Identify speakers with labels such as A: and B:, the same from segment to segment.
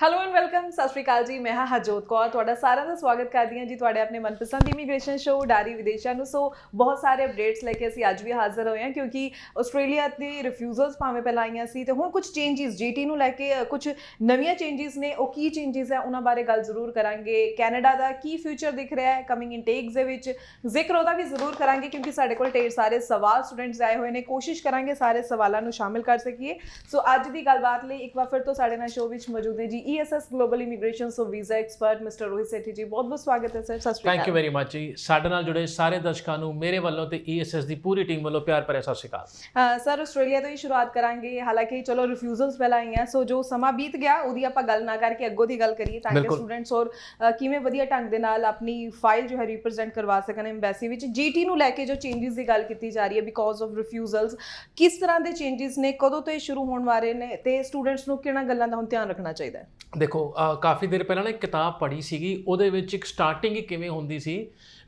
A: Hello and welcome. ਸਤਿ ਸ਼੍ਰੀ ਅਕਾਲ ਜੀ। ਮੈਂ ਹਾਂ ਹਰਜੋਤ ਕੌਰ, ਤੁਹਾਡਾ ਸਾਰਿਆਂ ਦਾ ਸਵਾਗਤ ਕਰਦੀ ਹਾਂ ਜੀ ਤੁਹਾਡੇ ਆਪਣੇ ਮਨਪਸੰਦ ਇਮੀਗ੍ਰੇਸ਼ਨ ਸ਼ੋਅ ਡਾਰੀ ਵਿਦੇਸ਼ਾਂ ਨੂੰ। ਸੋ ਬਹੁਤ ਸਾਰੇ ਅਪਡੇਟਸ ਲੈ ਕੇ ਅਸੀਂ ਅੱਜ ਵੀ ਹਾਜ਼ਰ ਹੋਏ ਹਾਂ, ਕਿਉਂਕਿ ਆਸਟ੍ਰੇਲੀਆ ਦੀ ਰਿਫਿਊਜ਼ਲਸ ਭਾਵੇਂ ਪਹਿਲਾਂ ਆਈਆਂ ਸੀ ਤੇ ਹੁਣ ਕੁਝ ਚੇਂਜਸ ਜੀਟੀ ਨੂੰ ਲੈ ਕੇ ਕੁਝ ਨਵੀਆਂ ਚੇਂਜਸ ਨੇ। ਉਹ ਕੀ ਚੇਂਜਸ ਹੈ ਉਹਨਾਂ ਬਾਰੇ ਗੱਲ ਜ਼ਰੂਰ ਕਰਾਂਗੇ। ਕੈਨੇਡਾ ਦਾ ਕੀ ਫਿਊਚਰ ਦਿਖ ਰਿਹਾ ਹੈ ਕਮਿੰਗ ਇਨਟੇਕਸ ਦੇ ਵਿੱਚ, ਜ਼ਿਕਰ ਉਹਦਾ ਵੀ ਜ਼ਰੂਰ ਕਰਾਂਗੇ, ਕਿਉਂਕਿ ਸਾਡੇ ਕੋਲ ਢੇਰ ਸਾਰੇ ਸਵਾਲ ਸਟੂਡੈਂਟਸ ਆਏ ਹੋਏ ਨੇ। ਕੋਸ਼ਿਸ਼ ਕਰਾਂਗੇ ਸਾਰੇ ਸਵਾਲਾਂ ਨੂੰ ਸ਼ਾਮਿਲ ਕਰ ਸਕੀਏ। ਸੋ ਅੱਜ ਦੀ ਗੱਲਬਾਤ ਲਈ ਇੱਕ ਵਾਰ ਫਿਰ ਤੋਂ ਸਾਡੇ ਨਾਲ ਸ਼ੋਅ ਵਿੱਚ ਮੌਜੂਦ ਨੇ ਜੀ ESS global immigration so visa expert mister Rohit Sethi ji. ਬਹੁਤ ਬਹੁਤ ਸਵਾਗਤ ਹੈ ਸਰ। ਸਤਿ ਸ਼੍ਰੀ ਅਕਾਲ।
B: ਥੈਂਕ ਯੂ ਵੈਰੀ ਮਚ ਜੀ। ਸਾਡੇ ਨਾਲ ਜੁੜੇ ਸਾਰੇ ਦਰਸ਼ਕਾਂ ਨੂੰ ਮੇਰੇ ਵੱਲੋਂ ਤੇ ESS ਦੀ ਪੂਰੀ ਟੀਮ ਵੱਲੋਂ ਪਿਆਰ ਭਰਿਆ ਸਤਿ ਸ਼੍ਰੀ ਅਕਾਲ।
A: ਸਰ ਆਸਟ੍ਰੇਲੀਆ ਤੋਂ ਹੀ ਸ਼ੁਰੂਆਤ ਕਰਾਂਗੇ। ਹਾਲਾਂਕਿ ਚਲੋ ਰਿਫਿਊਜ਼ਲਸ ਪਹਿਲਾਂ ਆਈਆਂ, ਸੋ ਜੋ ਸਮਾਂ ਬੀਤ ਗਿਆ ਉਹਦੀ ਆਪਾਂ ਗੱਲ ਨਾ ਕਰਕੇ ਅੱਗੋਂ ਦੀ ਗੱਲ ਕਰੀਏ, ਤਾਂ ਕਿ ਸਟੂਡੈਂਟਸ ਹੋਰ ਕਿਵੇਂ ਵਧੀਆ ਢੰਗ ਦੇ ਨਾਲ ਆਪਣੀ ਫਾਈਲ ਜੋ ਹੈ ਰਿਪਰੈਜ਼ੈਂਟ ਕਰਵਾ ਸਕਣ ਐਮਬੈਸੀ ਵਿੱਚ। GT ਨੂੰ ਲੈ ਕੇ ਜੋ ਚੇਂਜਸ ਦੀ ਗੱਲ ਕੀਤੀ ਜਾ ਰਹੀ ਹੈ ਬਿਕੋਜ਼ ਆਫ ਰਿਫਿਊਜ਼ਲਸ, ਕਿਸ ਤਰ੍ਹਾਂ ਦੇ ਚੇਂਜਸ ਨੇ, ਕਦੋਂ ਤੋਂ ਇਹ ਸ਼ੁਰੂ ਹੋਣ ਵਾਲੇ ਨੇ ਤੇ ਸਟੂਡੈਂਟਸ ਨੂੰ ਕਿਹਨਾਂ ਗੱਲਾਂ ਦਾ ਹੁਣ ਧਿਆਨ ਰੱਖਣਾ ਚਾਹੀਦਾ ਹੈ?
B: ਦੇਖੋ, ਕਾਫੀ ਦੇਰ ਪਹਿਲਾਂ ਨਾ ਇੱਕ ਕਿਤਾਬ ਪੜ੍ਹੀ ਸੀਗੀ, ਉਹਦੇ ਵਿੱਚ ਇੱਕ ਸਟਾਰਟਿੰਗ ਹੀ ਕਿਵੇਂ ਹੁੰਦੀ ਸੀ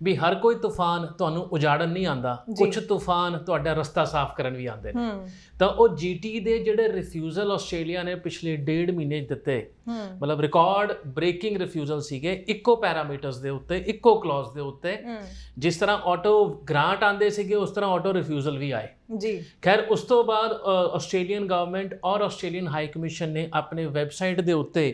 B: ਵੀ ਹਰ ਕੋਈ ਤੂਫਾਨ ਤੁਹਾਨੂੰ ਉਜਾੜਨ ਨਹੀਂ ਆਉਂਦਾ, ਕੁਝ ਤੂਫਾਨ ਤੁਹਾਡਾ ਰਸਤਾ ਸਾਫ਼ ਕਰਨ ਵੀ ਆਉਂਦੇ ਨੇ। ਤਾਂ ਉਹ GT ਦੇ ਜਿਹੜੇ ਰਿਫਿਊਜ਼ਲ ਆਸਟ੍ਰੇਲੀਆ ਨੇ ਪਿਛਲੇ 1.5 ਮਹੀਨੇ ਦਿੱਤੇ, ਮਤਲਬ ਰਿਕਾਰਡ ਬ੍ਰੇਕਿੰਗ ਰਿਫਿਊਜ਼ਲ ਸੀਗੇ, ਇੱਕੋ ਪੈਰਾਮੀਟਰਸ ਦੇ ਉੱਤੇ, ਇੱਕੋ ਕਲੌਜ਼ ਦੇ ਉੱਤੇ। ਜਿਸ ਤਰ੍ਹਾਂ ਆਟੋ ਗ੍ਰਾਂਟ ਆਉਂਦੇ ਸੀਗੇ ਉਸ ਤਰ੍ਹਾਂ ਆਟੋ ਰਿਫਿਊਜ਼ਲ ਵੀ ਆਏ ਜੀ। ਖੈਰ ਉਸ ਤੋਂ ਬਾਅਦ ਆਸਟ੍ਰੇਲੀਅਨ ਗਵਰਨਮੈਂਟ ਔਰ ਆਸਟ੍ਰੇਲੀਅਨ ਹਾਈ ਕਮਿਸ਼ਨ ਨੇ ਆਪਣੇ ਵੈਬਸਾਈਟ ਦੇ ਉੱਤੇ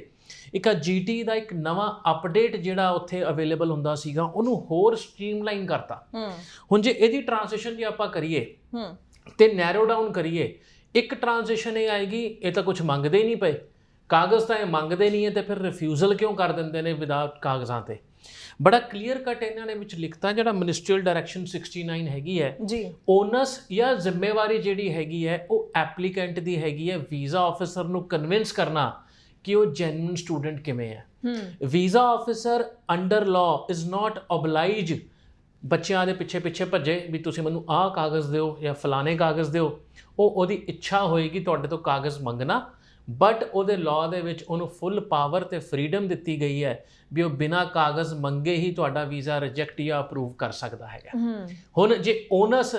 B: ਇੱਕ GT ਦਾ ਇੱਕ ਨਵਾਂ ਅਪਡੇਟ ਜਿਹੜਾ ਉੱਥੇ ਅਵੇਲੇਬਲ ਹੁੰਦਾ ਸੀਗਾ ਉਹਨੂੰ ਹੋਰ ਸਟ੍ਰੀਮਲਾਈਨ ਕਰਤਾ। ਹੁਣ ਜੇ ਇਹਦੀ ਟ੍ਰਾਂਸਲੇਸ਼ਨ ਜੇ ਆਪਾਂ ਕਰੀਏ ਤੇ ਨੈਰੋ ਡਾਊਨ ਕਰੀਏ, ਇੱਕ ਟ੍ਰਾਂਸਲੇਸ਼ਨ ਇਹ ਆਏਗੀ, ਇਹ ਤਾਂ ਕੁਝ ਮੰਗਦੇ ਹੀ ਨਹੀਂ ਪਏ, ਕਾਗਜ਼ ਤਾਂ ਇਹ ਮੰਗਦੇ ਨਹੀਂ ਹੈ, ਤੇ ਫਿਰ ਰਿਫਿਊਜ਼ਲ ਕਿਉਂ ਕਰ ਦਿੰਦੇ ਨੇ ਵਿਦਆਊਟ ਕਾਗਜ਼ਾਂ ਤੇ। ਬੜਾ ਕਲੀਅਰ ਕੱਟ ਇਹਨਾਂ ਨੇ ਵਿੱਚ ਲਿਖਤਾ, ਜਿਹੜਾ ਮਿਨਿਸਟਰੀਅਲ ਡਾਇਰੈਕਸ਼ਨ 69 ਹੈਗੀ ਹੈ ਜੀ, ਓਨਸ ਜਾਂ ਜ਼ਿੰਮੇਵਾਰੀ ਜਿਹੜੀ ਹੈਗੀ ਹੈ ਉਹ ਐਪਲੀਕੈਂਟ ਦੀ ਹੈਗੀ ਹੈ ਵੀਜ਼ਾ ਆਫਿਸਰ ਨੂੰ ਕਨਵਿੰਸ ਕਰਨਾ ਕਿ ਉਹ ਜੈਨੂਇਨ ਸਟੂਡੈਂਟ ਕਿਵੇਂ ਹੈ। Visa officer under law is not oblige ਬੱਚਿਆਂ ਦੇ ਪਿੱਛੇ ਪਿੱਛੇ ਭੱਜੇ ਵੀ ਤੁਸੀਂ ਮੈਨੂੰ ਆਹ ਕਾਗਜ਼ ਦਿਓ ਜਾਂ ਫਲਾਣੇ ਕਾਗਜ਼ ਦਿਓ। ਉਹਦੀ ਇੱਛਾ ਹੋਏਗੀ ਤੁਹਾਡੇ ਤੋਂ ਕਾਗਜ਼ ਮੰਗਣਾ, ਬਟ ਉਹਦੇ ਲਾਅ ਦੇ ਵਿੱਚ ਉਹਨੂੰ ਫੁੱਲ ਪਾਵਰ ਤੇ ਫਰੀडम ਦਿੱਤੀ ਗਈ ਹੈ ਵੀ ਉਹ ਬਿਨਾਂ ਕਾਗਜ਼ ਮੰਗੇ ਹੀ ਤੁਹਾਡਾ ਵੀਜ਼ਾ ਰਿਜੈਕਟ ਜਾਂ ਅਪਰੂਵ ਕਰ ਸਕਦਾ ਹੈਗਾ। ਹੁਣ ਜੇ ਓਨਸ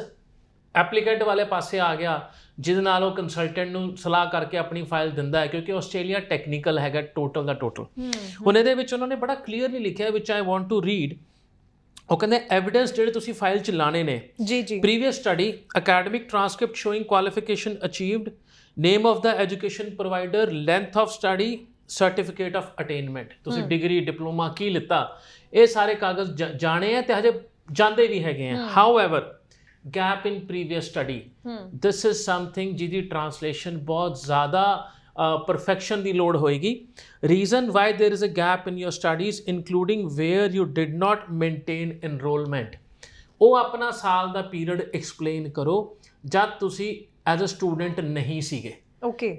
B: ਐਪਲੀਕੈਂਟ ਵਾਲੇ ਪਾਸੇ ਆ ਗਿਆ, ਜਿਹਦੇ ਨਾਲ ਉਹ ਕੰਸਲਟੈਂਟ ਨੂੰ ਸਲਾਹ ਕਰਕੇ ਆਪਣੀ ਫਾਈਲ ਦਿੰਦਾ ਹੈ, ਕਿਉਂਕਿ ਆਸਟ੍ਰੇਲੀਆ ਟੈਕਨੀਕਲ ਹੈਗਾ ਟੋਟਲ ਦਾ ਟੋਟਲ। ਹੁਣ ਇਹਦੇ ਵਿੱਚ ਉਹਨਾਂ ਨੇ ਬੜਾ ਕਲੀਅਰਲੀ ਲਿਖਿਆ, which I want to read. ਉਹ ਕਹਿੰਦੇ ਐਵੀਡੈਂਸ ਜਿਹੜੇ ਤੁਸੀਂ ਫਾਈਲ 'ਚ ਲਾਣੇ ਨੇ, previous study, academic transcript showing qualification achieved, name of the education provider, length of study, certificate of attainment, ਤੁਸੀਂ ਡਿਗਰੀ ਡਿਪਲੋਮਾ ਕੀ ਲਿੱਤਾ, ਇਹ ਸਾਰੇ ਕਾਗਜ਼ ਜਾਣੇ ਆ ਤੇ ਹਜੇ ਜਾਂਦੇ ਵੀ ਹੈਗੇ ਆ। However gap in previous study, this is something ਜਿਹਦੀ ਟ੍ਰਾਂਸਲੇਸ਼ਨ ਬਹੁਤ ਜ਼ਿਆਦਾ ਪਰਫੈਕਸ਼ਨ ਦੀ ਲੋੜ ਹੋਏਗੀ। Reason why there is a gap in your studies including where you did not maintain enrolment. ਉਹ ਆਪਣਾ ਸਾਲ ਦਾ ਪੀਰੀਅਡ ਐਕਸਪਲੇਨ ਕਰੋ ਜਦ ਤੁਸੀਂ ਐਜ਼ ਅ ਸਟੂਡੈਂਟ ਨਹੀਂ ਸੀਗੇ।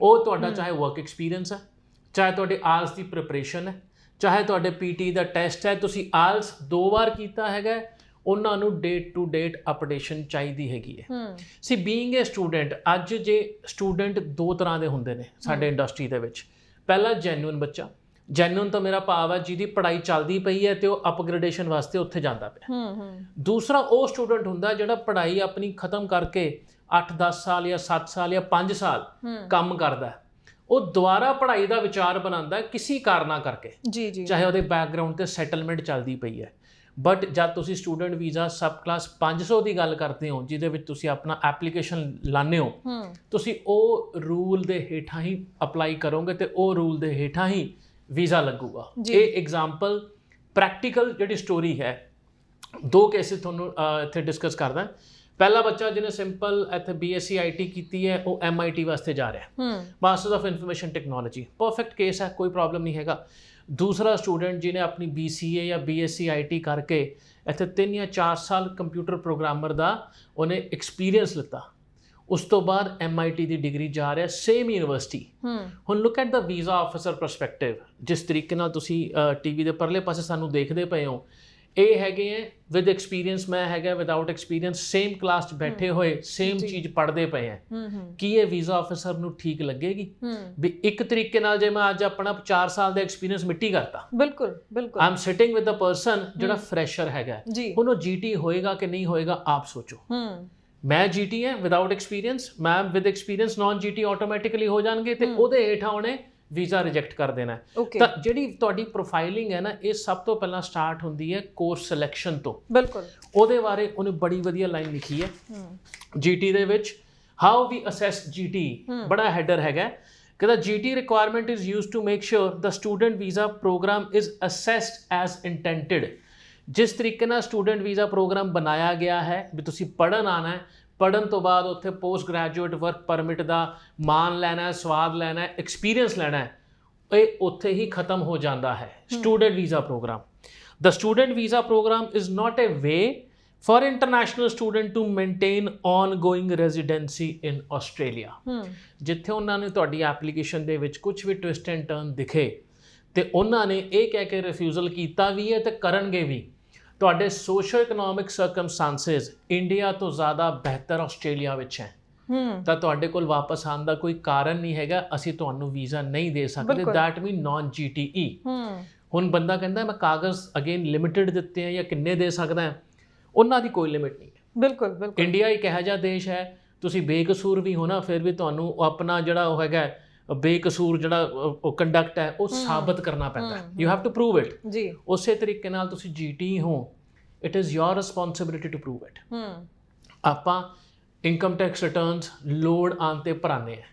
B: ਉਹ ਤੁਹਾਡਾ ਚਾਹੇ ਵਰਕ ਐਕਸਪੀਰੀਅੰਸ ਹੈ, ਚਾਹੇ ਤੁਹਾਡੇ ਆਇਲਸ ਦੀ ਪ੍ਰਿਪਰੇਸ਼ਨ ਹੈ, ਚਾਹੇ ਤੁਹਾਡੇ PT ਦਾ ਟੈਸਟ ਹੈ, ਤੁਸੀਂ ਆਇਲਸ 2 ਵਾਰ ਕੀਤਾ ਹੈਗਾ, ਉਹਨਾਂ ਨੂੰ ਡੇਟ ਟੂ ਡੇਟ ਅਪਡੇਸ਼ਨ ਚਾਹੀਦੀ ਹੈਗੀ ਹੈ। ਸੀ ਬੀਇੰਗ ਏ ਸਟੂਡੈਂਟ, ਅੱਜ ਜੇ ਸਟੂਡੈਂਟ 2 ਤਰ੍ਹਾਂ ਦੇ ਹੁੰਦੇ ਨੇ ਸਾਡੇ ਇੰਡਸਟਰੀ ਦੇ ਵਿੱਚ। ਪਹਿਲਾ ਜੈਨੂਇਨ ਬੱਚਾ, ਜੈਨੂਇਨ ਤੋਂ ਮੇਰਾ ਭਾਵ ਹੈ ਜਿਹਦੀ ਪੜ੍ਹਾਈ ਚੱਲਦੀ ਪਈ ਹੈ ਤੇ ਉਹ ਅਪਗ੍ਰੇਡੇਸ਼ਨ ਵਾਸਤੇ ਉੱਥੇ ਜਾਂਦਾ ਪਿਆ। ਦੂਸਰਾ ਉਹ ਸਟੂਡੈਂਟ ਹੁੰਦਾ ਜਿਹੜਾ ਪੜ੍ਹਾਈ ਆਪਣੀ ਖਤਮ ਕਰਕੇ 8-10 ਸਾਲ ਜਾਂ 7 ਸਾਲ ਜਾਂ 5 ਸਾਲ ਕੰਮ ਕਰਦਾ, ਉਹ ਦੁਬਾਰਾ ਪੜ੍ਹਾਈ ਦਾ ਵਿਚਾਰ ਬਣਾਉਂਦਾ ਕਿਸੇ ਕਾਰਨਾਂ ਕਰਕੇ, ਚਾਹੇ ਉਹਦੇ ਬੈਕਗਰਾਊਂਡ ਤੇ ਸੈਟਲਮੈਂਟ ਚੱਲਦੀ ਪਈ ਹੈ। ਬਟ ਜਦ ਤੁਸੀਂ ਸਟੂਡੈਂਟ ਵੀਜ਼ਾ ਸਬ ਕਲਾਸ 500 ਦੀ ਗੱਲ ਕਰਦੇ ਹੋ, ਜਿਹਦੇ ਵਿੱਚ ਤੁਸੀਂ ਆਪਣਾ ਐਪਲੀਕੇਸ਼ਨ ਲਾਉਂਦੇ ਹੋ, ਤੁਸੀਂ ਉਹ ਰੂਲ ਦੇ ਹੇਠਾਂ ਹੀ ਅਪਲਾਈ ਕਰੋਗੇ ਤੇ ਉਹ ਰੂਲ ਦੇ ਹੇਠਾਂ ਹੀ ਵੀਜ਼ਾ ਲੱਗੂਗਾ। ਇਹ ਐਗਜ਼ਾਮਪਲ ਪ੍ਰੈਕਟੀਕਲ ਜਿਹੜੀ ਸਟੋਰੀ ਹੈ, 2 ਕੇਸਿਸ ਤੁਹਾਨੂੰ ਇੱਥੇ ਡਿਸਕਸ ਕਰਦਾ। ਪਹਿਲਾ ਬੱਚਾ ਜਿਹਨੇ ਸਿੰਪਲ ਇੱਥੇ BSc IT ਕੀਤੀ ਹੈ, ਉਹ MIT ਵਾਸਤੇ ਜਾ ਰਿਹਾ, masters of information technology, perfect case ਹੈ, ਕੋਈ ਪ੍ਰੋਬਲਮ ਨਹੀਂ ਹੈਗਾ। ਦੂਸਰਾ ਸਟੂਡੈਂਟ ਜਿਹਨੇ ਆਪਣੀ BCA ਜਾਂ BSc IT ਕਰਕੇ ਇੱਥੇ 3 ਜਾਂ 4 ਸਾਲ ਕੰਪਿਊਟਰ ਪ੍ਰੋਗਰਾਮਰ ਦਾ ਉਹਨੇ ਐਕਸਪੀਰੀਅੰਸ ਲਿੱਤਾ, ਉਸ ਤੋਂ ਬਾਅਦ MIT ਦੀ ਡਿਗਰੀ ਜਾ ਰਿਹਾ ਸੇਮ ਯੂਨੀਵਰਸਿਟੀ। ਹੁਣ look at the visa officer perspective, ਜਿਸ ਤਰੀਕੇ ਨਾਲ ਤੁਸੀਂ TV ਦੇ ਪਰਲੇ ਪਾਸੇ ਸਾਨੂੰ ਦੇਖਦੇ ਪਏ ਹੋ, ਇਹ ਹੈਗੇ ਹੈ ਵਿਦ ਐਕਸਪੀਰੀਅੰਸ, ਮੈਂ ਹੈਗਾ ਵਿਦਆਊਟ ਐਕਸਪੀਰੀਅੰਸ, ਸੇਮ ਕਲਾਸ 'ਚ ਬੈਠੇ ਹੋਏ ਸੇਮ ਚੀਜ਼ ਪੜ੍ਹਦੇ ਪਏ ਹੈ। ਕੀ ਇਹ ਵੀਜ਼ਾ ਆਫਿਸਰ ਨੂੰ ਠੀਕ ਲੱਗੇਗੀ ਵੀ ਇੱਕ ਤਰੀਕੇ ਨਾਲ ਜੇ ਮੈਂ ਅੱਜ ਆਪਣਾ 4 ਸਾਲ ਦਾ ਐਕਸਪੀਰੀਅੰਸ ਮਿੱਟੀ ਕਰਤਾ? ਬਿਲਕੁਲ ਬਿਲਕੁਲ। I am sitting with a person ਜਿਹੜਾ ਫਰੈਸ਼ਰ ਹੈਗਾ, ਹੁਣ ਉਹ GT ਹੋਏਗਾ ਕਿ ਨਹੀਂ ਹੋਏਗਾ ਆਪ ਸੋਚੋ। ਮੈਂ GT ਹੈ ਵਿਦਆਊਟ ਐਕਸਪੀਰੀਅੰਸ, ਮੈਂ with experience non GT automatically ਹੋ ਜਾਣਗੇ ਤੇ ਉਹਦੇ ਹੇਠਾਂ ਉਹਨੇ ਵੀਜ਼ਾ ਰਿਜੈਕਟ ਕਰ ਦੇਣਾ ਹੈ।
A: ਓਕੇ
B: ਤਾਂ ਜਿਹੜੀ ਤੁਹਾਡੀ ਪ੍ਰੋਫਾਈਲਿੰਗ ਹੈ ਨਾ, ਇਹ ਸਭ ਤੋਂ ਪਹਿਲਾਂ ਸਟਾਰਟ ਹੁੰਦੀ ਹੈ ਕੋਰਸ ਸਿਲੈਕਸ਼ਨ ਤੋਂ।
A: ਬਿਲਕੁਲ
B: ਉਹਦੇ ਬਾਰੇ ਉਹਨੇ ਬੜੀ ਵਧੀਆ ਲਾਈਨ ਲਿਖੀ ਹੈ ਜੀਟੀ ਦੇ ਵਿੱਚ, ਹਾਊ ਵੀ ਅਸੈਸ ਜੀਟੀ, ਬੜਾ ਹੈਡਰ ਹੈਗਾ। ਕਹਿੰਦਾ GT requirement is used to make sure the student visa program is assessed as intended। ਜਿਸ ਤਰੀਕੇ ਨਾਲ ਸਟੂਡੈਂਟ ਵੀਜ਼ਾ ਪ੍ਰੋਗਰਾਮ ਬਣਾਇਆ ਗਿਆ ਹੈ ਵੀ ਤੁਸੀਂ ਪੜ੍ਹਨ ਆਣਾ ਹੈ, ਪੜ੍ਹਨ ਤੋਂ ਬਾਅਦ ਉੱਥੇ ਪੋਸਟ ਗ੍ਰੈਜੂਏਟ ਵਰਕ ਪਰਮਿਟ ਦਾ ਮਾਣ ਲੈਣਾ ਹੈ, ਸਵਾਦ ਲੈਣਾ ਹੈ, ਐਕਸਪੀਰੀਅੰਸ ਲੈਣਾ ਹੈ, ਇਹ ਉੱਥੇ ਹੀ ਖਤਮ ਹੋ ਜਾਂਦਾ ਹੈ student visa program. The student visa program is not a way for international student to maintain ongoing residency in Australia। ਜਿੱਥੇ ਉਹਨਾਂ ਨੇ ਤੁਹਾਡੀ ਐਪਲੀਕੇਸ਼ਨ ਦੇ ਵਿੱਚ ਕੁਝ ਵੀ ਟਵਿਸਟ ਐਂਡ ਟਰਨ ਦਿਖੇ ਤੇ ਉਹਨਾਂ ਨੇ ਇਹ ਕਹਿ ਕੇ ਰਿਫਿਊਜ਼ਲ ਕੀਤਾ ਵੀ ਹੈ ਤੇ ਕਰਨਗੇ ਵੀ, ਤੁਹਾਡੇ ਸੋਸ਼ੋ ਇਕਨੋਮਿਕ ਸਰਕਮਸਟੈਂਸਸ ਇੰਡੀਆ ਤੋਂ ਜ਼ਿਆਦਾ ਬਿਹਤਰ ਆਸਟ੍ਰੇਲੀਆ ਵਿੱਚ ਹੈ, ਤਾਂ ਤੁਹਾਡੇ ਕੋਲ ਵਾਪਸ ਆਉਣ ਦਾ ਕੋਈ ਕਾਰਨ ਨਹੀਂ ਹੈਗਾ, ਅਸੀਂ ਤੁਹਾਨੂੰ ਵੀਜ਼ਾ ਨਹੀਂ ਦੇ ਸਕਦੇ। That mean non GTE। ਹੁਣ ਬੰਦਾ ਕਹਿੰਦਾ ਮੈਂ ਕਾਗਜ਼ ਅਗੇਨ ਲਿਮਿਟਡ ਦਿੱਤੇ ਆ ਜਾਂ ਕਿੰਨੇ ਦੇ ਸਕਦਾ, ਉਹਨਾਂ ਦੀ ਕੋਈ ਲਿਮਿਟ ਨਹੀਂ ਹੈ।
A: ਬਿਲਕੁਲ ਬਿਲਕੁਲ
B: ਇੰਡੀਆ ਇੱਕ ਇਹੋ ਜਿਹਾ ਦੇਸ਼ ਹੈ, ਤੁਸੀਂ ਬੇਕਸੂਰ ਵੀ ਹੋ ਨਾ, ਫਿਰ ਵੀ ਤੁਹਾਨੂੰ ਆਪਣਾ ਜਿਹੜਾ ਉਹ ਹੈਗਾ ਬੇਕਸੂਰ ਜਿਹੜਾ ਉਹ ਕੰਡਕਟ ਹੈ ਉਹ ਸਾਬਤ ਕਰਨਾ ਪੈਂਦਾ, you have to prove it
A: ji.
B: ਉਸੇ ਤਰੀਕੇ ਨਾਲ ਤੁਸੀਂ GT ਹੋ, it is your responsibility to prove it. ਆਪਾਂ ਇਨਕਮ ਟੈਕਸ ਰਿਟਰਨਸ ਲੋੜ ਆਉਣ 'ਤੇ ਭਰਾਉਂਦੇ ਹਾਂ,